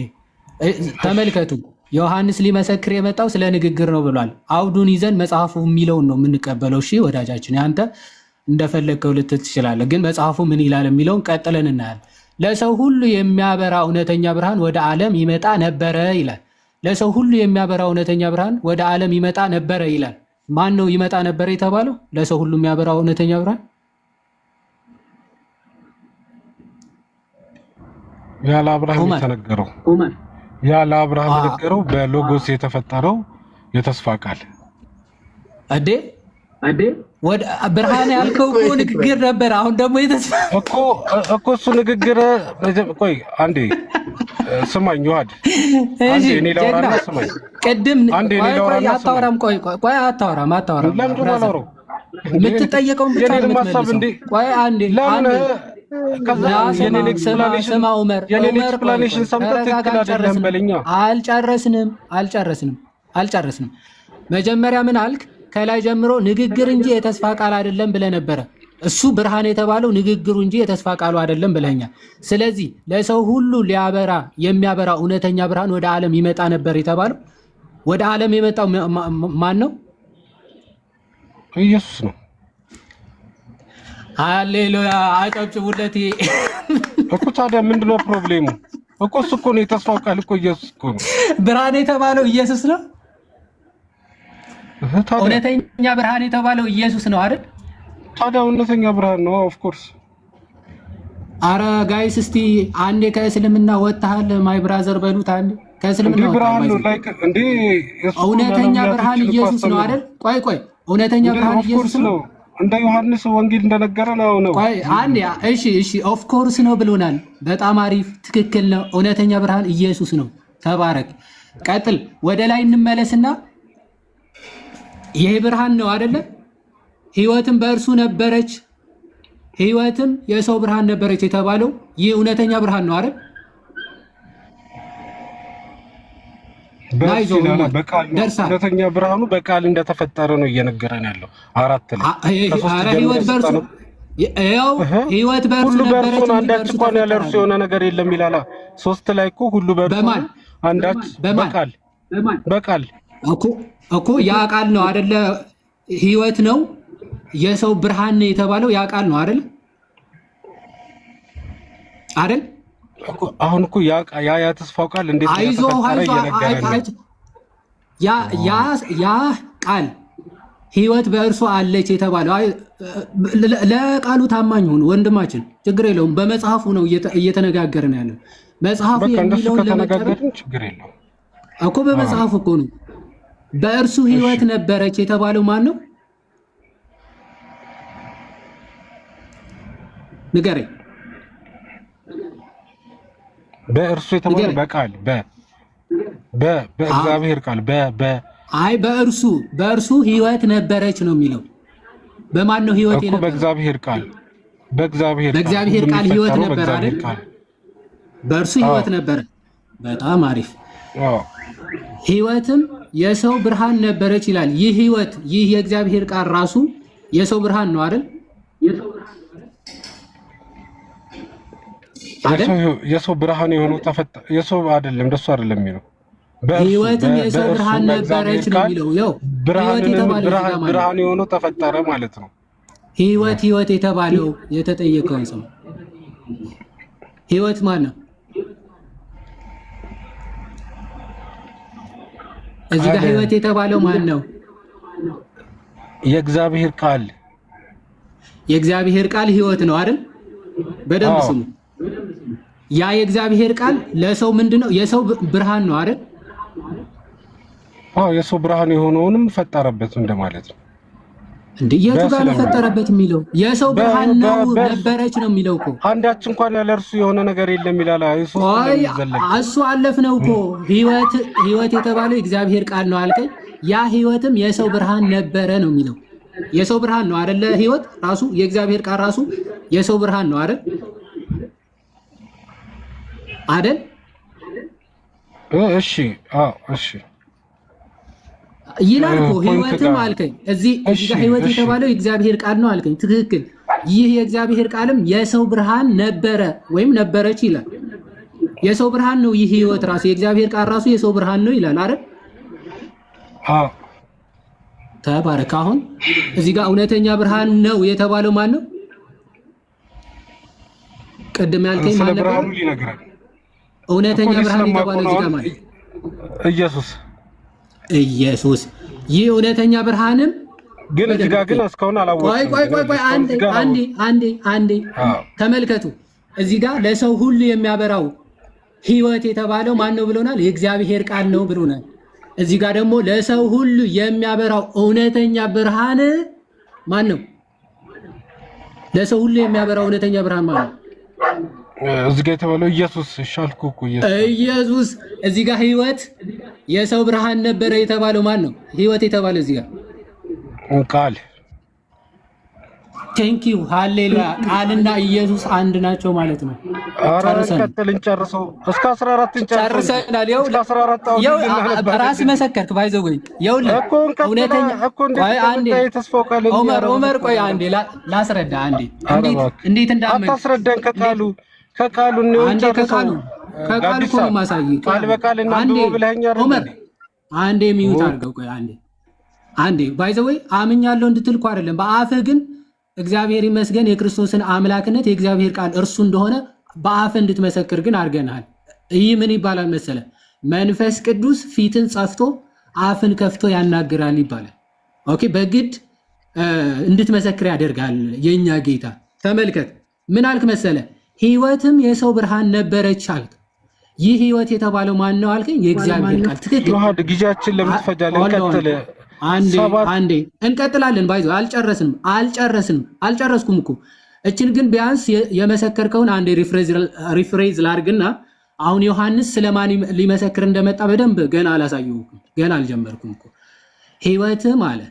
ተመልከቱ። ዮሐንስ ሊመሰክር የመጣው ስለ ንግግር ነው ብሏል። አውዱን ይዘን መጽሐፉ የሚለውን ነው የምንቀበለው። እሺ ወዳጃችን፣ ያንተ እንደፈለግከው ልትል ትችላለህ፣ ግን መጽሐፉ ምን ይላል የሚለውን ቀጥለን እናያለን። ለሰው ሁሉ የሚያበራ እውነተኛ ብርሃን ወደ ዓለም ይመጣ ነበረ ይላል። ለሰው ሁሉ የሚያበራ እውነተኛ ብርሃን ወደ ዓለም ይመጣ ነበረ ይላል። ማን ነው ይመጣ ነበረ የተባለው? ለሰው ሁሉ የሚያበራ እውነተኛ ብርሃን ያለ አብርሃም የተነገረው ያለ አብርሃም የተነገረው በሎጎስ የተፈጠረው የተስፋ ቃል አዴ ወደ ብርሃን ያልከው እኮ ንግግር ነበር። አሁን ደግሞ የተስፋ እኮ እሱ ንግግር። ቆይ አንዴ ስማኝ ዮሐድ፣ አንዴ እኔ ላውራና ስማኝ። ቅድም አታወራም። ቆይ አታወራም። ለምን ነው የምትጠየቀው? ቆይ አንዴ ስማ ዑመር፣ አልጨረስንም። መጀመሪያ ምን አልክ? ከላይ ጀምሮ ንግግር እንጂ የተስፋ ቃል አይደለም ብለህ ነበረ። እሱ ብርሃን የተባለው ንግግሩ እንጂ የተስፋ ቃሉ አይደለም ብለኛል። ስለዚህ ለሰው ሁሉ የሚያበራ እውነተኛ ብርሃን ወደ ዓለም ይመጣ ነበር የተባለው ወደ ዓለም የመጣው ማን ነው? ኢየሱስ ነው። ሃሌሉያ! አጨብጭቡለት እኮ። ታዲያ ምንድነው ፕሮብሌሙ? እኮ እሱ እኮ ነው የተስፋው ቃል እኮ ኢየሱስ እኮ ነው። ብርሃን የተባለው ኢየሱስ ነው። እውነተኛ ብርሃን የተባለው ኢየሱስ ነው አይደል? ታዲያ እውነተኛ ብርሃን ነው። ኦፍ ኮርስ። አረ ጋይስ እስቲ አንዴ ከእስልምና ወጣሃል ማይ ብራዘር በሉት። አንዴ ከእስልምና ብርሃን ነው ላይክ እንዴ። እውነተኛ ብርሃን ኢየሱስ ነው አይደል? ቆይ እውነተኛ ብርሃን ኢየሱስ ነው። እንደ ዮሐንስ ወንጌል እንደነገረ ነው። ቆይ አንዴ እሺ ኦፍ ኮርስ ነው ብሎናል። በጣም አሪፍ ትክክል ነው። እውነተኛ ብርሃን ኢየሱስ ነው። ተባረክ። ቀጥል። ወደ ላይ እንመለስና ይሄ ብርሃን ነው አይደለ? ህይወትም በእርሱ ነበረች፣ ህይወትም የሰው ብርሃን ነበረች የተባለው ይህ እውነተኛ ብርሃን ነው አይደል? እውነተኛ ብርሃኑ በቃል እንደተፈጠረ ነው እየነገረን ያለው። 4 ላይ ህይወት በእርሱ ሁሉ በእርሱ ነው፣ አንዳች እንኳን ያለ እርሱ የሆነ ነገር የለም ይላል። 3 ላይ እኮ ሁሉ በእርሱ አንዳች በቃል እኮ ያ ቃል ነው አይደለ? ህይወት ነው የሰው ብርሃን ነው የተባለው ያ ቃል ነው አይደል? አሁን እኮ ያ ተስፋው ቃል እንዴት እንደተፈጠረ እየነገረን ያ ቃል ህይወት በእርሱ አለች የተባለው ለቃሉ ታማኝ ሁን ወንድማችን፣ ችግር የለውም። በመጽሐፉ ነው እየተነጋገርን ያለው። መጽሐፉ የሚለውን ለመተረጎም ችግር የለውም እኮ በመጽሐፉ እኮ ነው። በእርሱ ህይወት ነበረች የተባለው ማን ነው? ንገረኝ። በእርሱ የተባለው በቃል በእግዚአብሔር ቃል አይ በእርሱ ህይወት ነበረች ነው የሚለው። በማን ነው ህይወት የነበረው? በእግዚአብሔር ቃል ህይወት ነበር አይደል? በእርሱ ህይወት ነበረ። በጣም አሪፍ። ህይወትም የሰው ብርሃን ነበረች ይላል። ይህ ህይወት ይህ የእግዚአብሔር ቃል ራሱ የሰው ብርሃን ነው አይደል? የሰው ብርሃን የሆነው የሰው አይደለም፣ እንደሱ አይደለም የሚለው። ህይወትም የሰው ብርሃን ነበረች ነው የሚለው። ያው ብርሃን የሆነው ተፈጠረ ማለት ነው። ህይወት የተባለው የተጠየቀውን ሰው ህይወት ማን ነው? እዚህ ጋር ህይወት የተባለው ማን ነው? የእግዚአብሔር ቃል ህይወት ነው አይደል? በደንብ ስሙ። ያ የእግዚአብሔር ቃል ለሰው ምንድነው? የሰው ብርሃን ነው አይደል? የሰው ብርሃን የሆነውንም ፈጠረበት እንደማለት ነው። እንዴ የቱ ጋር ነው ፈጠረበት የሚለው? የሰው ብርሃን ነው ነበረች ነው የሚለው እኮ። አንዳች እንኳን ያለ እርሱ የሆነ ነገር የለም ይላል። እሱ አለፍነው እኮ። ህይወት የተባለው የእግዚአብሔር ቃል ነው አልከኝ። ያ ህይወትም የሰው ብርሃን ነበረ ነው የሚለው። የሰው ብርሃን ነው አይደለ? ህይወት ራሱ የእግዚአብሔር ቃል ራሱ የሰው ብርሃን ነው አይደል? አይደል? እሺ ይላል እኮ ህይወትም አልከኝ። እዚህ ጋር ህይወት የተባለው የእግዚአብሔር ቃል ነው አልከኝ። ትክክል። ይህ የእግዚአብሔር ቃልም የሰው ብርሃን ነበረ ወይም ነበረች ይላል። የሰው ብርሃን ነው ይህ ህይወት ራሱ የእግዚአብሔር ቃል ራሱ የሰው ብርሃን ነው ይላል አይደል? ተባረክ። አሁን እዚህ ጋር እውነተኛ ብርሃን ነው የተባለው ማን ነው? ቅድም ያልከኝ ማን ነበር? እውነተኛ ብርሃን የተባለው እዚህ ጋር ማለት ኢየሱስ። ይህ እውነተኛ ብርሃንም ግን እዚህ ጋር ግን እስካሁን አላወቅም። ቆይ አንዴ ተመልከቱ። እዚህ ጋር ለሰው ሁሉ የሚያበራው ህይወት የተባለው ማን ነው ብሎናል? የእግዚአብሔር ቃል ነው ብሎናል። እዚህ ጋር ደግሞ ለሰው ሁሉ የሚያበራው እውነተኛ ብርሃን ማን ነው? ለሰው ሁሉ የሚያበራው እውነተኛ ብርሃን ማን ነው? እዚህ ጋር የተባለው ኢየሱስ። ሻልኩ እኮ ኢየሱስ። እዚህ ጋር ህይወት የሰው ብርሃን ነበረ የተባለው ማን ነው? ህይወት የተባለው እዚህ ጋር ቃል። ቴንክ ዩ ሃሌሉያ። ቃልና ኢየሱስ አንድ ናቸው ማለት ነው። ጨርሰው እስከ 14 ጨርሰናል። ራስ መሰከርክ ባይዘው ወይ እውነተኛ ኦመር ቆይ አንዴ ላስረዳ። አንዴ እንዴት እንዳመን አታስረዳን። ከቃሉ ነው ከቃሉ እኮ ነው ማሳየው። ቃል በቃል እና ብለኸኛል። ኦመር አንዴ ሚዩት አድርገው። ቆይ አንዴ ባይዘው ወይ አምኛለሁ እንድትል እኮ አይደለም። በአፍህ ግን እግዚአብሔር ይመስገን የክርስቶስን አምላክነት የእግዚአብሔር ቃል እርሱ እንደሆነ በአፍህ እንድትመሰክር ግን አድርገናል። ይህ ምን ይባላል መሰለ? መንፈስ ቅዱስ ፊትን ጸፍቶ አፍን ከፍቶ ያናግራል ይባላል። ኦኬ፣ በግድ እንድትመሰክር ያደርጋል የኛ ጌታ። ተመልከት፣ ምን አልክ መሰለ? ህይወትም የሰው ብርሃን ነበረች አልክ። ይህ ህይወት የተባለው ማን ነው አልከኝ? የእግዚአብሔር ቃል። ትክክል። ጊዜያችን ለምን ትፈጃለህ? አንዴ እንቀጥላለን። ባይዞ አልጨረስኩም እኮ እችን ግን ቢያንስ የመሰከርከውን አንዴ ሪፍሬዝ ላድርግና አሁን ዮሐንስ ስለማን ሊመሰክር እንደመጣ በደንብ ገና አላሳየሁኩም፣ ገና አልጀመርኩም እኮ። ህይወትም አለ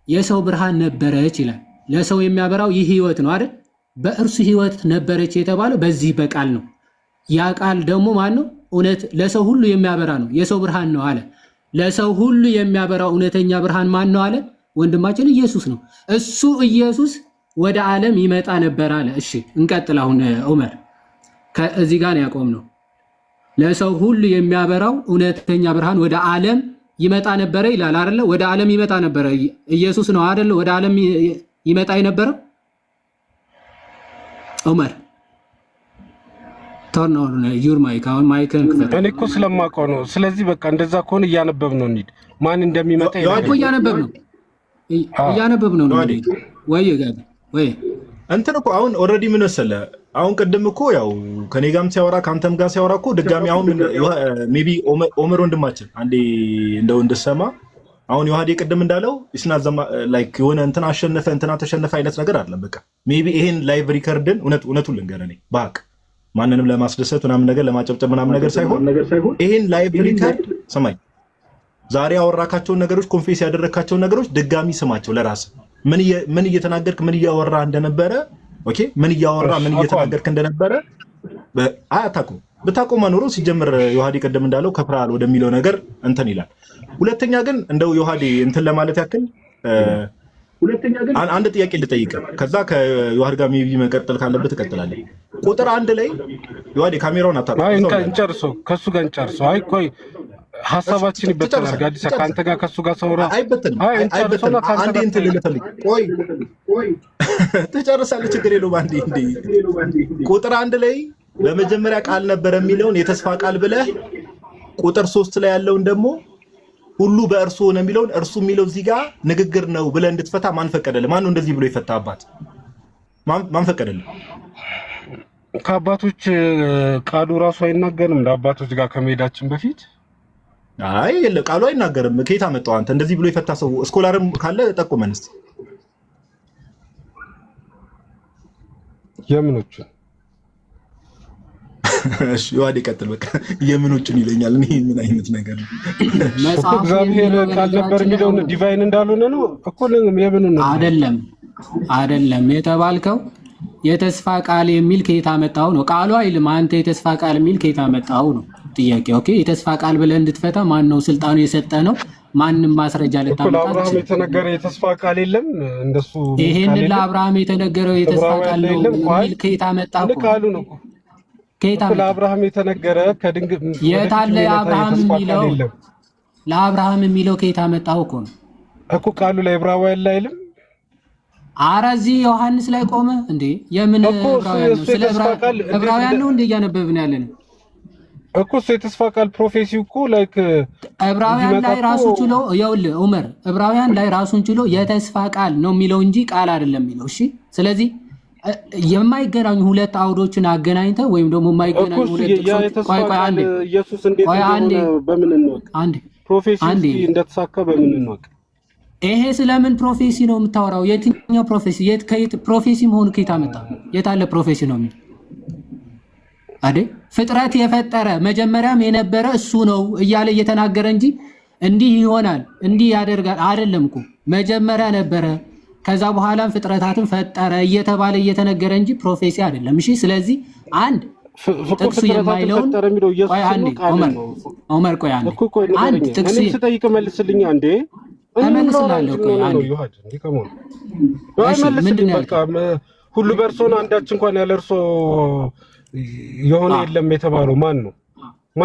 የሰው ብርሃን ነበረች ይላል። ለሰው የሚያበራው ይህ ህይወት ነው አይደል? በእርሱ ህይወት ነበረች የተባለው በዚህ በቃል ነው። ያ ቃል ደግሞ ማን ነው? እውነት ለሰው ሁሉ የሚያበራ ነው፣ የሰው ብርሃን ነው አለ። ለሰው ሁሉ የሚያበራው እውነተኛ ብርሃን ማን ነው አለ? ወንድማችን ኢየሱስ ነው። እሱ ኢየሱስ ወደ ዓለም ይመጣ ነበር አለ። እሺ እንቀጥል። አሁን ዑመር ከዚህ ጋር ያቆም ነው። ለሰው ሁሉ የሚያበራው እውነተኛ ብርሃን ወደ ዓለም ይመጣ ነበረ ይላል አይደለ? ወደ ዓለም ይመጣ ነበረ ኢየሱስ ነው አይደለ? ወደ ዓለም ይመጣ የነበረው ዑመር ተርኖ ዩር ማይክ አሁን ማይክን ክፈት። እኔ እኮ ስለማውቀው ነው። ስለዚህ በቃ እንደዛ ከሆነ እያነበብ ነው እንሂድ። ማን እንደሚመጣ እያነበብ ነው ወይ ጋር ወይ እንትን እኮ አሁን ኦልሬዲ ምን መሰለህ፣ አሁን ቅድም እኮ ያው ከኔ ጋርም ሲያወራ ከአንተም ጋር ሲያወራ እኮ ድጋሚ አሁን ሜቢ ኦመር ወንድማችን አንዴ እንደው እንድሰማ አሁን ዮሐዴ ቅድም እንዳለው ኢስና ላይክ የሆነ እንትና አሸነፈ እንትና ተሸነፈ አይነት ነገር አይደለም። በቃ ሜቢ ይሄን ላይቭ ሪከርድን እውነቱን ልንገርህ እኔ በሀቅ ማንንም ለማስደሰት ምናምን ነገር ለማጨብጨብ ምናምን ነገር ሳይሆን ይሄን ላይቭ ሪከርድ ሰማኝ። ዛሬ ያወራካቸውን ነገሮች ኮንፌስ ያደረካቸውን ነገሮች ድጋሚ ስማቸው ለራስህ ምን እየተናገርክ ምን እያወራ እንደነበረ ኦኬ፣ ምን እያወራ ምን እየተናገርክ እንደነበረ አታውቁም። ብታውቁም ኖሮ ሲጀምር ዮሐዴ ቀደም እንዳለው ከፍራል ወደሚለው ነገር እንትን ይላል። ሁለተኛ ግን እንደው ዮሐዴ እንትን ለማለት ያክል አንድ ጥያቄ ልጠይቅ፣ ከዛ ከዮሐድ ጋር ሜቢ መቀጠል ካለበት እቀጥላለሁ። ቁጥር 1 ላይ ዮሐዴ ካሜራውን እንጨርሰው፣ ከሱ ጋር እንጨርሰው። አይ ቆይ ሐሳባችን ይበተናል። ጋዲሳ ካንተ ጋር ከሱ ጋር ሰውራ አይበተንም። አንዴ እንትን ልልፈልግ፣ ቆይ ትጨርሳለህ፣ ችግር የለውም። አንዴ ቁጥር 1 ላይ በመጀመሪያ ቃል ነበር የሚለውን የተስፋ ቃል ብለህ ቁጥር 3 ላይ ያለውን ደግሞ ሁሉ በእርሱ ሆነ የሚለውን እርሱ የሚለው እዚህ ጋር ንግግር ነው ብለህ እንድትፈታ ማን ፈቀደልህ? ማን ነው እንደዚህ ብሎ የፈታ አባት? ማን ፈቀደልህ? ከአባቶች ቃሉ ራሱ አይናገርም? ለአባቶች ጋር ከመሄዳችን በፊት አይ የለ ቃሉ አይናገርም። ከየት አመጣው አንተ? እንደዚህ ብሎ የፈታ ሰው ስኮላርም ካለ ጠቁመን እስቲ። የምኖቹን እሺ ዮሐዴ ቀጥል። በቃ የምኖቹን ይለኛል። እኔ ምን አይነት ነገር ነው? እግዚአብሔር ቃል ነበር የሚለውን ዲቫይን እንዳልሆነ ነው እኮ። የምኑ ነው? አይደለም የተባልከው የተስፋ ቃል የሚል ከየት አመጣው ነው? ቃሉ አይልም። አንተ የተስፋ ቃል የሚል ከየት አመጣው ነው ጥያቄ። ኦኬ የተስፋ ቃል ብለህ እንድትፈታ ማን ነው ስልጣኑ የሰጠ ነው? ማንንም ማስረጃ ልታመጣ ለአብርሃም የተነገረ የተስፋ ቃል የለም እንደሱ። ይሄን ለአብርሃም የተነገረው የተስፋ ቃል ነው የሚል ከየት አመጣው? ቃሉ ነው ለአብርሃም የተነገረ ከድንግል የታለ አብርሃም የሚለው? ለአብርሃም የሚለው ከየት አመጣው እኮ ነው እኮ ቃሉ ለዕብራውያን ላይ አይልም? ኧረ እዚህ ዮሐንስ ላይ ቆመ እንዴ? የምን ዕብራውያን ነው? ስለ ዕብራውያን ነው እንዴ እያነበብን ያለን እኮ። እሱ የተስፋ ቃል ፕሮፌሲው እኮ ላይክ ዕብራውያን ላይ ራሱ ችሎ ይኸውልህ ዑመር ዕብራውያን ላይ ራሱን ችሎ የተስፋ ቃል ነው የሚለው እንጂ ቃል አይደለም የሚለው። እሺ ስለዚህ የማይገናኙ ሁለት አውዶችን አገናኝተህ ወይም ደግሞ የማይገናኙ ሁለት ኢየሱስ እንዴት እንደሆነ በምን እንወቅ? ፕሮፌሲ እንደተሳካ በምን እንወቅ? ይሄ ስለምን ፕሮፌሲ ነው የምታወራው? የትኛው ፕሮፌሲ? ፕሮፌሲ መሆኑ ከየት አመጣ? የት አለ ፕሮፌሲ ነው የሚል አይደል? ፍጥረት የፈጠረ መጀመሪያም የነበረ እሱ ነው እያለ እየተናገረ እንጂ እንዲህ ይሆናል እንዲህ ያደርጋል አይደለም እኮ። መጀመሪያ ነበረ ከዛ በኋላም ፍጥረታትን ፈጠረ እየተባለ እየተነገረ እንጂ ፕሮፌሲ አይደለም። እሺ ስለዚህ አንድ ጥቅሱ የማይለውን ኦመር ቆይ አንድ ጥቅስ ስጠይቅ መልስልኝ አንዴ እመልስልሃለሁ። ቆይ አንዴ ምንድን ነው ሁሉ በእርሶ ነው አንዳች እንኳን ያለ እርሶ የሆነ የለም የተባለው ማን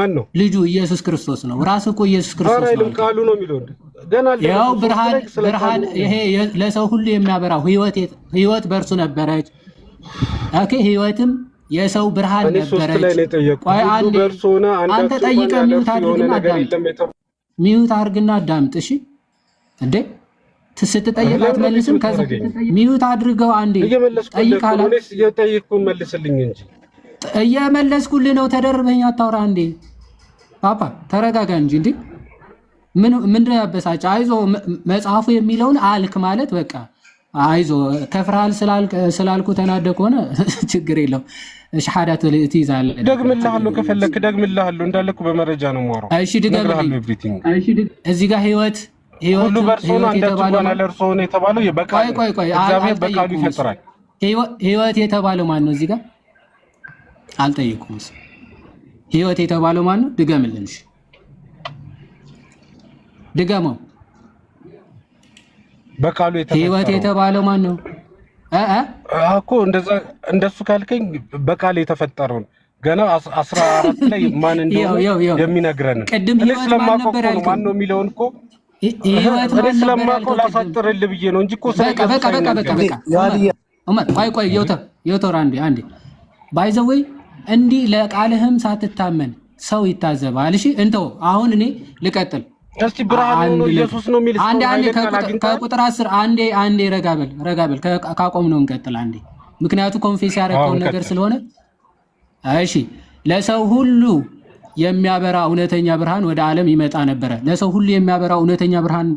ነው? ልጁ ኢየሱስ ክርስቶስ ነው። ራሱ እኮ ኢየሱስ ክርስቶስ ነው። ቃሉ ነው የሚለው ገና ያው ብርሃን ይሄ ለሰው ሁሉ የሚያበራው ህይወት በእርሱ ነበረች። ኦኬ ህይወትም የሰው ብርሃን ነበረች። ቆይ አንተ ጠይቀህ ሚዩት አድርግና አዳምጥ። እሺ እንዴ ስትጠይቅ አትመልስም? ከዛ ሚዩት አድርገው አንዴ ጠይቃለህ። እየጠየቅኩህ መልስልኝ እንጂ እየመለስኩልህ ነው። ተደርበኝ አታውራ እንዴ ፓፓ ተረጋጋ እንጂ እንዴ ምንድነው ያበሳጭ? አይዞ መጽሐፉ የሚለውን አልክ ማለት በቃ አይዞ ከፍርሃል ስላልኩ ተናደህ ከሆነ ችግር የለው። ሸሃዳ ትይዛለህ። ደግምልሃለሁ፣ ከፈለክ ደግምልሃለሁ። እንዳለኩ በመረጃ ነው የማወራው። እሺ ድገምልኝ። እዚህ ጋር ህይወት ሁሉ በእርሱ ነው አንዳችሁ ለእርሱ ነው የተባለው። በቃል እግዚአብሔር በቃሉ ይፈጥራል። ህይወት የተባለው ማን ነው? እዚህ ጋር አልጠየኩም። ህይወት የተባለው ማን ነው? ድገምልን። እሺ ድገመው። በቃሉ ህይወት የተባለው ማን ነው? እኮ እንደሱ ካልከኝ በቃል የተፈጠረውን ገና 14 ላይ ማን እንደሆነ የሚነግረን እኔ ስለማውቀው ነው። ማን ነው የሚለውን እኮ እኔ ስለማውቀው ላሳጥርልህ ብዬ ነው እንጂ እኮ ቆይ ዮቶር አንዴ ባይ ዘ ወይ እንዲህ ለቃልህም ሳትታመን ሰው ይታዘባል። እሺ እንተው። አሁን እኔ ልቀጥል። እስቲ ብርሃን ነው ኢየሱስ ነው የሚል አንዴ ከቁጥር 10 አንዴ ረጋበል ካቆም ነው እንቀጥል አንዴ። ምክንያቱም ኮንፌስ ያደረገውን ነገር ስለሆነ እሺ። ለሰው ሁሉ የሚያበራ እውነተኛ ብርሃን ወደ ዓለም ይመጣ ነበረ። ለሰው ሁሉ የሚያበራ እውነተኛ ብርሃን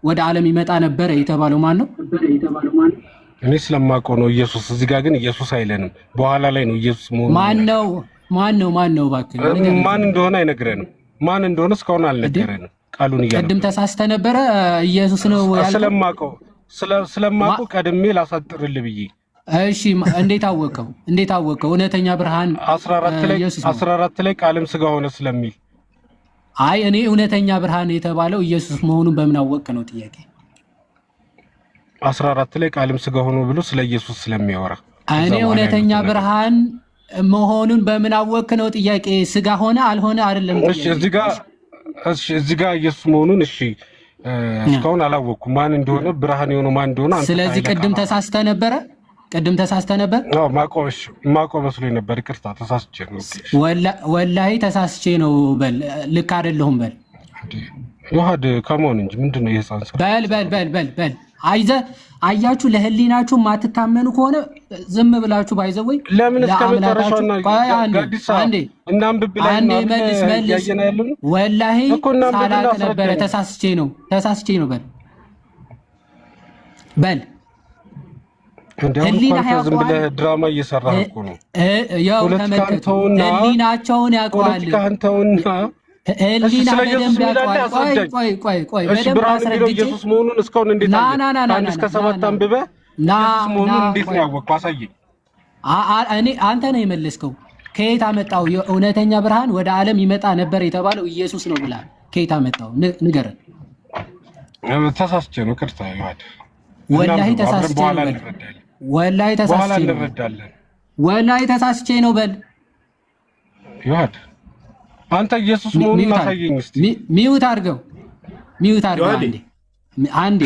ወደ ዓለም ይመጣ ነበረ የተባለው ማን ነው? እኔ ስለማውቀው ነው ኢየሱስ። እዚህ ጋር ግን ኢየሱስ አይለንም። በኋላ ላይ ነው ኢየሱስ መሆኑ። ማን ነው እባክህ? ማን እንደሆነ አይነግረንም። ማን እንደሆነ እስካሁን አልነገረንም። ቃሉን እያለ ቅድም ተሳስተ ነበረ። ኢየሱስ ነው ያልከው። ስለማውቀው ቀድሜ ላሳጥርልህ ብዬ። እሺ እንዴት አወቀው? እውነተኛ ብርሃን 14 ላይ ቃልም ስጋ ሆነ ስለሚል። አይ እኔ እውነተኛ ብርሃን የተባለው ኢየሱስ መሆኑን በምን አወቅ ነው ጥያቄ። 14 ላይ ቃልም ስጋ ሆኖ ብሎ ስለ ኢየሱስ ስለሚያወራ እኔ እውነተኛ ብርሃን መሆኑን በምን አወቅ ነው ጥያቄ። ስጋ ሆነ አልሆነ አይደለም። እዚህ ጋር ኢየሱስ መሆኑን እስካሁን አላወቅኩም። ማን እንደሆነ ብርሃን የሆነው ማን እንደሆነ። ስለዚህ ቅድም ተሳስተ ነበር። አዎ ማቆም መስሎኝ ነበር። ይቅርታ ተሳስቼ ነው። ወላሂ ተሳስቼ ነው በል። ልክ አይደለሁም በል። ይዋድ ከመሆን እንጂ ምንድነው የህፃን ስራ? በል አያችሁ፣ ለህሊናችሁ ማትታመኑ ከሆነ ዝም ብላችሁ ባይዘወይ ለምን እስከ መጨረሻውና ጋዲሳ እናም ብብላኝ መልስ ወላሂ ሳላቅ ነበረ። ተሳስቼ ነው በል ህሊና ዝም ብለህ ድራማ እየሰራህ እኮ ነው። ያው ተመልከቱና ህሊናቸውን ያውቀዋል። ህሊና በደንብ ያውቀዋል። ቆይ በደንብ አስረድቼ ኢየሱስ መሆኑን እስካሁን እንዴት አንድ እስከ 7 አንብበህ ኢየሱስ መሆኑን እንዴት ነው ያወቅኸው? አሳየኝ። እኔ አንተ ነህ የመለስከው። ከየት አመጣው? የእውነተኛ ብርሃን ወደ ዓለም ይመጣ ነበር የተባለው ኢየሱስ ነው ብለሃል። ከየት አመጣው? ንገረን። ተሳስቼ ነው። ቅርታ ይዋድ ወላሂ ተሳስቼ ነው በል። ወላሂ ተሳስቼ ነው በል። ይዋድ አንተ ኢየሱስ መሆኑን አሳየኝ እስቲ። ሚውት አድርገው አንዴ።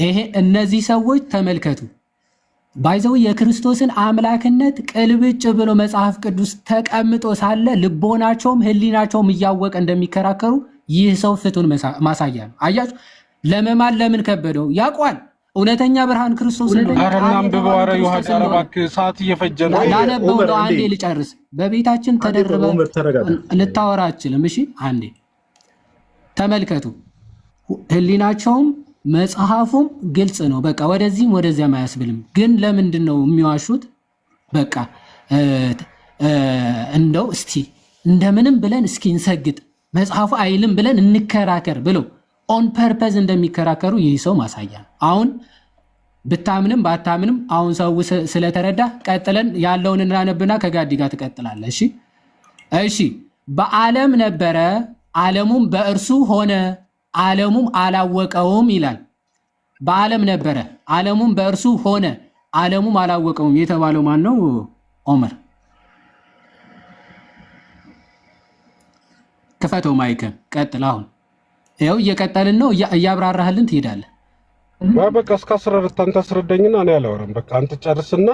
ይሄ እነዚህ ሰዎች ተመልከቱ፣ ባይዘው የክርስቶስን አምላክነት ቅልብጭ ብሎ መጽሐፍ ቅዱስ ተቀምጦ ሳለ ልቦናቸውም ህሊናቸውም እያወቀ እንደሚከራከሩ ይህ ሰው ፍቱን ማሳያ ነው። አያችሁ፣ ለመማል ለምን ከበደው? ያውቋል። እውነተኛ ብርሃን ክርስቶስ ነው። አረናም በባረ ይዋድ አረባክ ሰዓት እየፈጀ ነው። ላነበው ነው። አንዴ ልጨርስ። በቤታችን ተደረበ ልታወራ አችልም። እሺ አንዴ ተመልከቱ። ህሊናቸውም መጽሐፉም ግልጽ ነው። በቃ ወደዚህም ወደዚያም አያስብልም። ግን ለምንድን ነው የሚዋሹት? በቃ እንደው እስቲ እንደምንም ብለን እስኪ እንሰግጥ፣ መጽሐፉ አይልም ብለን እንከራከር ብለው ኦን ፐርፐዝ እንደሚከራከሩ ይህ ሰው ማሳያ ነው። አሁን ብታምንም ባታምንም አሁን ሰው ስለተረዳ ቀጥለን ያለውን እናነብና ከጋዲ ጋር ትቀጥላለህ። እሺ በዓለም ነበረ፣ ዓለሙም በእርሱ ሆነ፣ ዓለሙም አላወቀውም ይላል። በዓለም ነበረ፣ ዓለሙም በእርሱ ሆነ፣ ዓለሙም አላወቀውም የተባለው ማን ነው? ኦመር ክፈተው ማይክን። ቀጥል። አሁን ይኸው እየቀጠልን ነው። እያብራራህልን ትሄዳለህ። በቃ እስከ 14 አንተ አስረዳኝና እኔ አላወራም። በቃ አንተ ጨርስና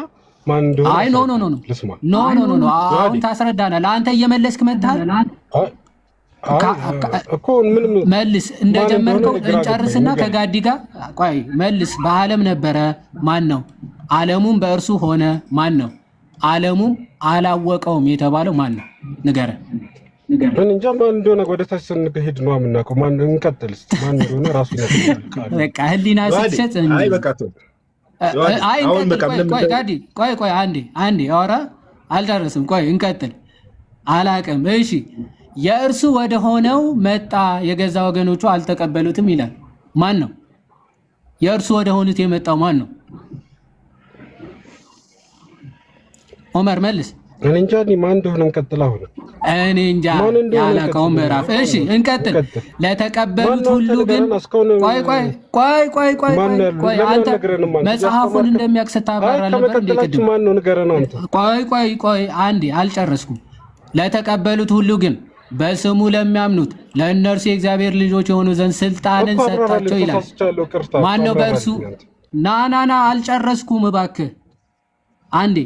ማን እንደሆነ። አይ ኖ አሁን ታስረዳናለህ። አንተ እየመለስክ መጥተሃል እኮ ምንም መልስ። እንደጀመርከው እንጨርስና ከጋዲ ጋር ቆይ መልስ። በዓለም ነበረ ማን ነው? ዓለሙም በእርሱ ሆነ ማን ነው? ዓለሙም አላወቀውም የተባለው ማን ነው? ንገረን። እንጃ ማን እንደሆነ ወደ ታች ስንሄድ ነው የምናውቀው። ማን እንቀጥል እስኪ ማን እንደሆነ ራሱ ይነግረናል። በቃ ህሊና ሲሸጥ አይ በቃ ተው። አይ ቆይ አንዴ አወራ አልጨረስም። ቆይ እንቀጥል። አላቅም። እሺ የእርሱ ወደ ሆነው መጣ፣ የገዛ ወገኖቹ አልተቀበሉትም ይላል። ማን ነው የእርሱ ወደ ሆኑት የመጣው? ማን ነው? ኦመር መልስ። እኔ እንጃ ማን እንደሆነ እንቀጥል። አሁን እኔ እንጃ ያላቀውም ምዕራፍ። እሺ እንቀጥል። ለተቀበሉት ሁሉ ግን ቆይ አንተ መጽሐፉን እንደሚያውቅ ስታባራ ነበር እንዴ? ቅድም ማን ነው ንገረን አንተ። ቆይ አንዴ አልጨረስኩም። ለተቀበሉት ሁሉ ግን በስሙ ለሚያምኑት ለእነርሱ የእግዚአብሔር ልጆች የሆኑ ዘንድ ስልጣንን ሰጣቸው ይላል። ማን ነው በእርሱ? ና አልጨረስኩም እባክህ አንዴ።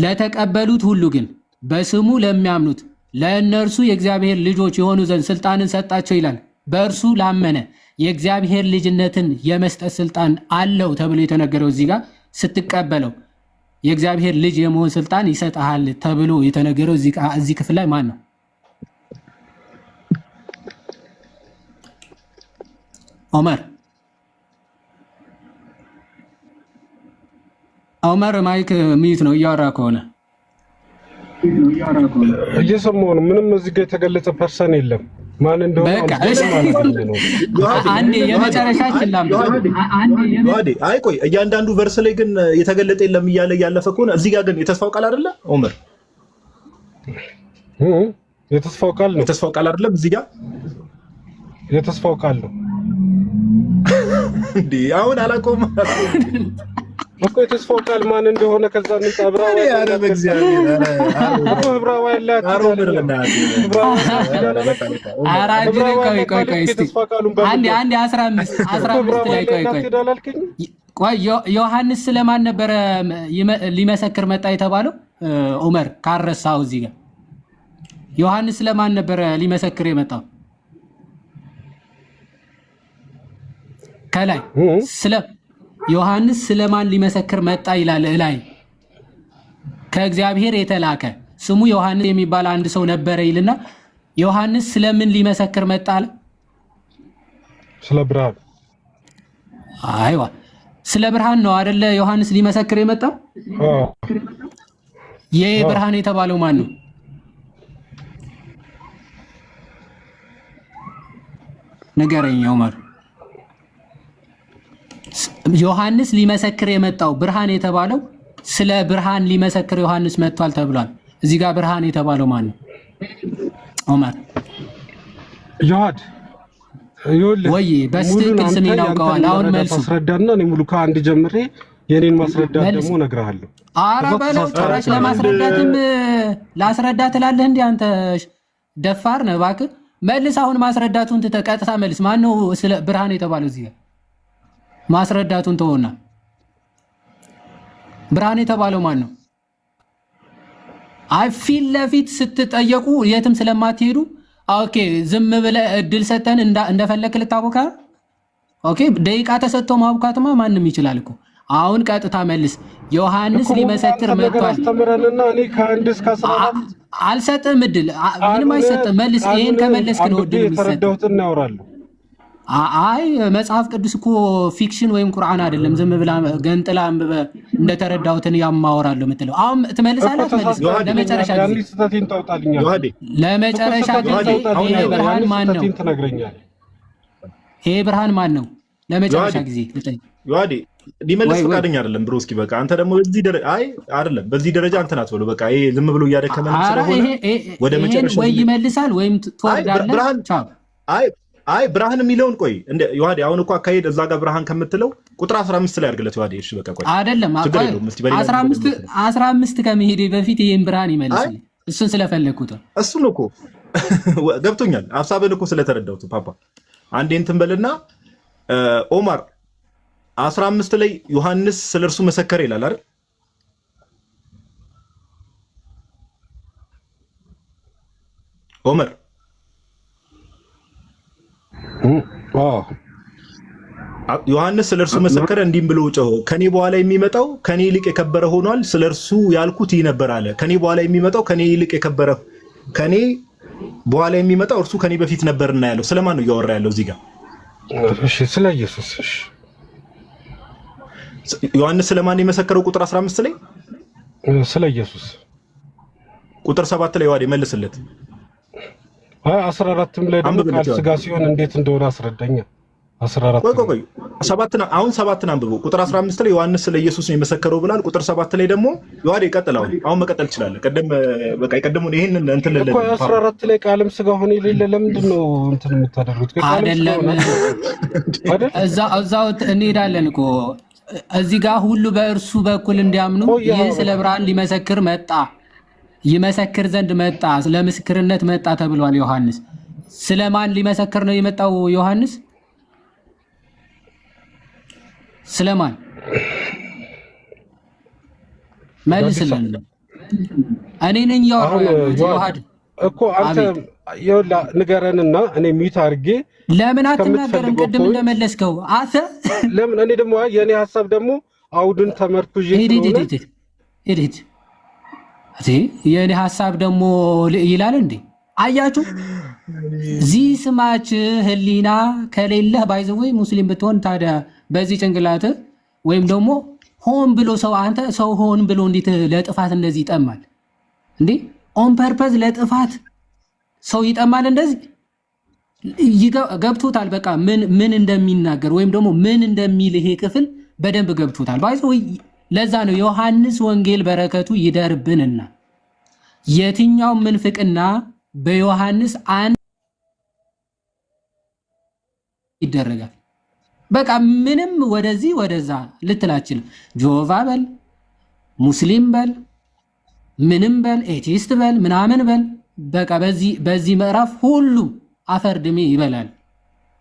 ለተቀበሉት ሁሉ ግን በስሙ ለሚያምኑት ለእነርሱ የእግዚአብሔር ልጆች የሆኑ ዘንድ ስልጣንን ሰጣቸው ይላል። በእርሱ ላመነ የእግዚአብሔር ልጅነትን የመስጠት ስልጣን አለው ተብሎ የተነገረው እዚህ ጋር ስትቀበለው የእግዚአብሔር ልጅ የመሆን ስልጣን ይሰጣል ተብሎ የተነገረው እዚህ ክፍል ላይ ማን ነው? ኦመር ማይክ ሚዩት ነው። እያወራ ከሆነ እየሰማሁ ነው። ምንም እዚህ ጋር የተገለጸ ፐርሰን የለም። ማን እንደሆነ አንዴ የመጨረሻችን አይ ቆይ እያንዳንዱ ቨርስ ላይ ግን የተገለጠ የለም እያለ እያለፈ ከሆነ እዚህ ጋር ግን የተስፋው ቃል አይደለ? ኦመር የተስፋው ቃል ነው። የተስፋው ቃል አይደለም እዚህ ጋር የተስፋው ቃል ነው እንዴ? አሁን አላቆም እኮ የተስፋው ቃል ማን እንደሆነ ከዛ ንጻብራው ያረብ እግዚአብሔር ብራው ያላት አንዴ 15 ላይ ቆይ ዮሐንስ ስለማን ነበረ ሊመሰክር መጣ የተባለው? ዑመር ካረሳው እዚህ ጋር ዮሐንስ ስለማን ነበረ ሊመሰክር የመጣው? ከላይ ስለ ዮሐንስ ስለማን ሊመሰክር መጣ ይላል። ላይ ከእግዚአብሔር የተላከ ስሙ ዮሐንስ የሚባል አንድ ሰው ነበረ ይልና ዮሐንስ ስለምን ሊመሰክር መጣ አለ? ስለ ብርሃን። አይዋ ስለ ብርሃን ነው አይደለ? ዮሐንስ ሊመሰክር የመጣው ይሄ ብርሃን የተባለው ማን ነው? ንገረኝ ዑመር። ዮሐንስ ሊመሰክር የመጣው ብርሃን የተባለው ስለ ብርሃን ሊመሰክር ዮሐንስ መጥቷል ተብሏል። እዚህ ጋር ብርሃን የተባለው ማን ነው? ዑመር ዮሐድ ወይ በስትክክል ስሜን አውቀዋል። አሁን መልሱ አስረዳና እኔ ሙሉ ከአንድ ጀምሬ የኔን ማስረዳት ደግሞ እነግርሃለሁ። ኧረ በለው ጭራሽ ለማስረዳትም ላስረዳ ትላለህ እንዴ አንተ ደፋር ነህ እባክህ። መልስ አሁን ማስረዳቱን ተቀጥታ መልስ። ማን ነው ስለ ብርሃን የተባለው እዚህ ጋር? ማስረዳቱን ተወና ብርሃን የተባለው ማን ነው? አይ ፊት ለፊት ስትጠየቁ የትም ስለማትሄዱ ኦኬ ዝም ብለህ እድል ሰተን እንደፈለክ ልታቦካ ኦኬ ደቂቃ ተሰጥቶ ማቡካትማ ማንም ይችላል እኮ። አሁን ቀጥታ መልስ። ዮሐንስ ሊመሰክር መጥቷል። አስተምረንና እኔ ከአንድ እስከ 14 አልሰጥም እድል ምንም አይሰጥም። መልስ። ይሄን ከመለስክ ነው እድል የሚሰጥ። ተረዳሁትና ያወራለሁ። አይ መጽሐፍ ቅዱስ እኮ ፊክሽን ወይም ቁርአን አይደለም። ዝም ብላ ገንጥላ አንብበ እንደተረዳሁትን ያማወራለሁ የምትለው አሁን ትመልሳለህ። መልስ። ለመጨረሻ ጊዜ ይሄ ብርሃን ማን ነው? ይሄ ብርሃን ማን ነው? ለመጨረሻ ጊዜ ልጠይቅ። ዮሐዴ ሊመልስ ፈቃደኛ አይደለም ብሮ። እስኪ በቃ አንተ ደግሞ በዚህ ደረጃ አይ አይደለም በዚህ ደረጃ አንተ ናት ብሎ በቃ ይሄ ዝም ብሎ እያደከመ ነው ስለሆነ ወደ መጨረሻ ወይ ይመልሳል ወይም ትወርዳለህ። ቻው አይ ብርሃን የሚለውን ቆይ እንደ ዮሐዴ አሁን እኮ አካሄድ እዛ ጋር ብርሃን ከምትለው ቁጥር 15 ላይ አድርግለት ዮሐዴ። እሺ በቃ ቆይ አይደለም 15 ከመሄዴ በፊት ይሄን ብርሃን ይመልስልኝ። እሱን ስለፈለኩት እሱን እኮ ገብቶኛል። ሐሳብህን እኮ ስለተረዳሁት ፓፓ አንዴ እንትን በልና ኦማር 15 ላይ ዮሐንስ ስለርሱ መሰከረ ይላል አይደል? ኦመር ዮሐንስ ስለርሱ መሰከረ እንዲም ብሎ ጮኸ፣ ከኔ በኋላ የሚመጣው ከኔ ይልቅ የከበረ ሆኗል፣ ስለርሱ ያልኩት ይህ ነበር አለ። ከኔ በኋላ የሚመጣው ከኔ ይልቅ የከበረ ከኔ በኋላ የሚመጣው እርሱ ከኔ በፊት ነበርና ያለው ስለማን ነው እያወራ ያለው እዚህ ጋር? እሺ ስለ ኢየሱስ። እሺ ዮሐንስ ስለማን የመሰከረው? ቁጥር 15 ላይ ስለ ኢየሱስ። ቁጥር 7 ላይ ዋዴ መልስለት። 14ም ላይ ደግሞ ቃል ሥጋ ሲሆን እንዴት እንደሆነ አስረዳኛ። 14 ቆይ 7 አሁን 7 አንብበው። ቁጥር 15 ላይ ዮሐንስ ስለ ኢየሱስ ነው የመሰከረው ብላል። ቁጥር 7 ላይ ደግሞ ዋዴ ይቀጥላል። አሁን መቀጠል ይችላል። ቀደም በቃ ይቀደሙን ይሄን እንትን ለለ እኮ 14 ላይ ቃልም ሥጋ ሆነ የሌለ ለምንድን ነው እንትን የምታደርጉት? አይደለም እዛው እንሄዳለን እኮ እዚህ ጋር ሁሉ በእርሱ በኩል እንዲያምኑ ይህ ስለ ብርሃን ሊመሰክር መጣ፣ ይመሰክር ዘንድ መጣ፣ ስለ ምስክርነት መጣ ተብሏል። ዮሐንስ ስለማን ሊመሰክር ነው የመጣው? ዮሐንስ ስለማን መልስልን። እኔ ነኝ ያወራው እኮ አንተ ይኸውልህ ንገረንና እኔ ሚት አድርጌ ለምን አትናገርም? ቅድም እንደመለስከው አተ ለምን እኔ ደግሞ የኔ ሐሳብ ደግሞ አውድን ተመርኩዤ ሄድ የኔ ሐሳብ ደግሞ ይላል እንዴ? አያችሁ እዚህ ስማች ህሊና ከሌለህ ባይዘወይ ሙስሊም ብትሆን ታዲያ በዚህ ጭንቅላት ወይም ደግሞ ሆን ብሎ ሰው አንተ ሰው ሆን ብሎ እንዴት ለጥፋት እንደዚህ ይጠማል እንዴ? ኦን ፐርፐዝ ለጥፋት ሰው ይጠማል እንደዚህ ገብቶታል። በቃ ምን እንደሚናገር ወይም ደግሞ ምን እንደሚል ይሄ ክፍል በደንብ ገብቶታል። ባይዘወይ ለዛ ነው ዮሐንስ ወንጌል በረከቱ ይደርብንና የትኛው ምንፍቅና በዮሐንስ አንድ ይደረጋል። በቃ ምንም ወደዚህ ወደዛ ልትላችል ጆቫ በል ሙስሊም በል ምንም በል ኤቲስት በል ምናምን በል በቃ በዚህ ምዕራፍ ሁሉ አፈር ድሜ ይበላል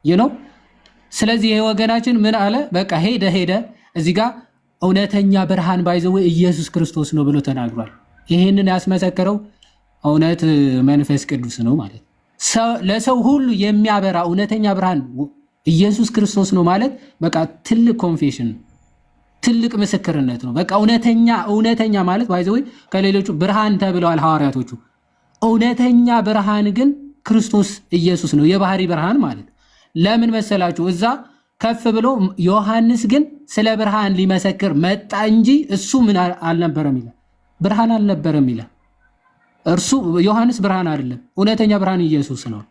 ነው። ስለዚህ ይሄ ወገናችን ምን አለ? በቃ ሄደ እዚህ ጋር እውነተኛ ብርሃን ባይዘው ኢየሱስ ክርስቶስ ነው ብሎ ተናግሯል። ይሄንን ያስመሰከረው እውነት መንፈስ ቅዱስ ነው ማለት ለሰው ሁሉ የሚያበራ እውነተኛ ብርሃን ኢየሱስ ክርስቶስ ነው ማለት በቃ ትልቅ ኮንፌሽን ትልቅ ምስክርነት ነው። በቃ እውነተኛ ማለት ባይዘው ከሌሎቹ ብርሃን ተብለዋል ሐዋርያቶቹ። እውነተኛ ብርሃን ግን ክርስቶስ ኢየሱስ ነው፣ የባህሪ ብርሃን ማለት። ለምን መሰላችሁ? እዛ ከፍ ብሎ ዮሐንስ ግን ስለ ብርሃን ሊመሰክር መጣ እንጂ እሱ ምን አልነበረም ይላል፣ ብርሃን አልነበረም ይላል። እርሱ ዮሐንስ ብርሃን አይደለም፣ እውነተኛ ብርሃን ኢየሱስ ነው፣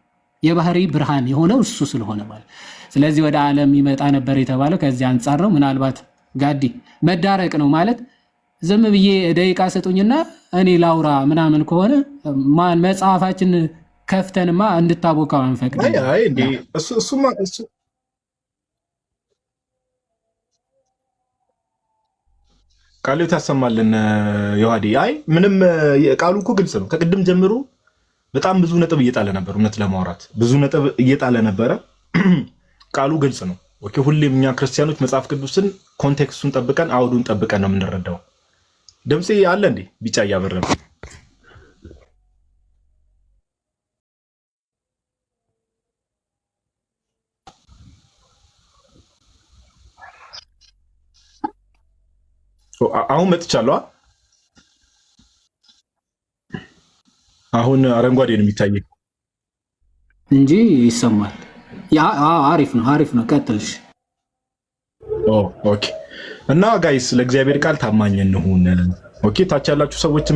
የባህሪ ብርሃን የሆነው እሱ ስለሆነ ማለት። ስለዚህ ወደ ዓለም ይመጣ ነበር የተባለው ከዚህ አንጻር ነው። ምናልባት ጋዲ መዳረቅ ነው ማለት ዝም ብዬ ደቂቃ ሰጡኝና እኔ ላውራ ምናምን ከሆነ ማን መጽሐፋችን ከፍተንማ እንድታቦካው አንፈቅድ። አይ እንዴ እሱማ ቃሉ ታሰማልን ዮሐዲ። አይ ምንም ቃሉ እኮ ግልጽ ነው። ከቅድም ጀምሮ በጣም ብዙ ነጥብ እየጣለ ነበር። እውነት ለማውራት ብዙ ነጥብ እየጣለ ነበረ። ቃሉ ግልጽ ነው። ኦኬ ሁሌም እኛ ክርስቲያኖች መጽሐፍ ቅዱስን ኮንቴክስቱን ጠብቀን አውዱን ጠብቀን ነው የምንረዳው። ድምጼ አለ እንዴ? ቢጫ እያበረ ነው። አሁን መጥቻለሁ። አሁን አረንጓዴ ነው የሚታየኝ እንጂ ይሰማል። አሪፍ ነው። ቀጥልሽ። ኦኬ እና ጋይስ ለእግዚአብሔር ቃል ታማኝ እንሁን። ኦኬ ታች ያላችሁ ሰዎች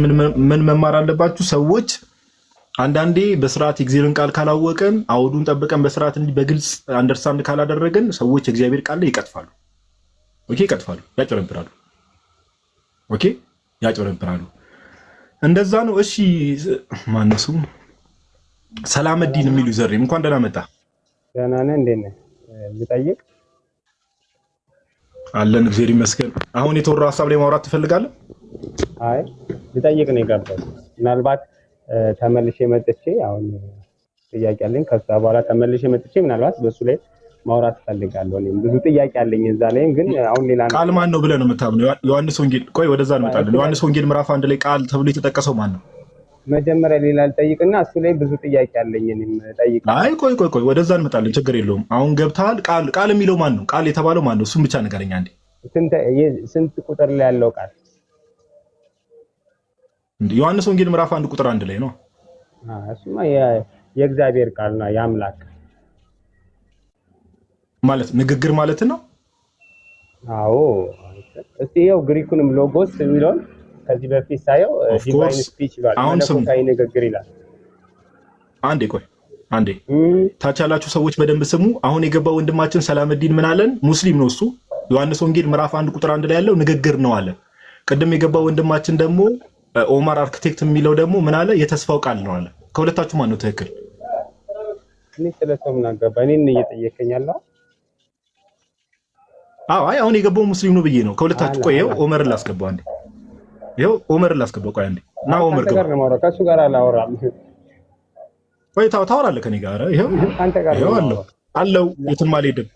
ምን መማር አለባችሁ? ሰዎች አንዳንዴ በስርዓት የእግዚአብሔርን ቃል ካላወቅን አውዱን ጠብቀን በስርዓት እንዲህ በግልጽ አንደርስታንድ ካላደረግን ሰዎች የእግዚአብሔር ቃል ላይ ይቀጥፋሉ። ኦኬ ይቀጥፋሉ፣ ያጭበረብራሉ። ኦኬ ያጭበረብራሉ። እንደዛ ነው። እሺ ማነው ስሙ? ሰላመዲን የሚሉ ዘሬም እንኳን ደህና መጣ። ደህና ነህ? እንዴት ነህ? ልጠይቅ አለን። እግዚአብሔር ይመስገን። አሁን የተወራው ሀሳብ ላይ ማውራት ትፈልጋለህ? አይ ልጠይቅ ነው የገባሁት። ምናልባት ተመልሼ መጥቼ አሁን ጥያቄ አለኝ። ከዛ በኋላ ተመልሼ መጥቼ ምናልባት በሱ ላይ ማውራት ፈልጋለሁ። እኔም ብዙ ጥያቄ አለኝ እዛ ላይም፣ ግን አሁን ሌላ ቃል ማን ነው ብለህ ነው የምታምነው? ዮሐንስ ወንጌል። ቆይ ወደዛ እንመጣለን። ዮሐንስ ወንጌል ምዕራፍ 1 ላይ ቃል ተብሎ የተጠቀሰው ማን ነው? መጀመሪያ ሌላ ልጠይቅና እሱ ላይ ብዙ ጥያቄ አለኝ። እኔም ጠይቅ። አይ ቆይ ወደዛ እንመጣለን። ችግር የለውም። አሁን ገብተሃል። ቃል የሚለው ማን ነው? ቃል የተባለው ማን ነው? እሱም ብቻ ንገረኝ አንዴ። ስንት ቁጥር ላይ ያለው ቃል? ዮሐንስ ወንጌል ምዕራፍ 1 ቁጥር 1 ላይ ነው። እሱማ የእግዚአብሔር ቃል ነው የአምላክ ማለት ንግግር ማለት ነው። አዎ እስቲ ይኸው ግሪኩንም ሎጎስ የሚለውን ከዚህ በፊት ሳየው ዲቫይን ስፒች ይላል መለኮታዊ ንግግር ይላል። አንዴ ቆይ አንዴ ታች ያላችሁ ሰዎች በደንብ ስሙ። አሁን የገባው ወንድማችን ሰላምዲን ምን አለን? ሙስሊም ነው እሱ። ዮሐንስ ወንጌል ምዕራፍ 1 ቁጥር 1 ላይ ያለው ንግግር ነው አለ። ቅድም የገባው ወንድማችን ደግሞ ኦማር አርክቴክት የሚለው ደግሞ ምን አለ? የተስፋው ቃል ነው አለ። ከሁለታችሁ ማን ነው ትክክል? እኔ ስለሰው ምን አገባ? እኔን እየጠየቀኝ ያለው አይ አሁን የገባው ሙስሊም ነው ብዬ ነው። ከሁለታችሁ ቆይ ይኸው ኦመርን ላስገባው አንዴ። ይኸው ኦመርን ላስገባው ቆይ አንዴ። ና ኦመር ገባ። ከእሱ ጋር አላወራም። ቆይ ታወራለህ ከኔ ጋር። ይኸው አንተ ጋር አለው የትም አልሄድም።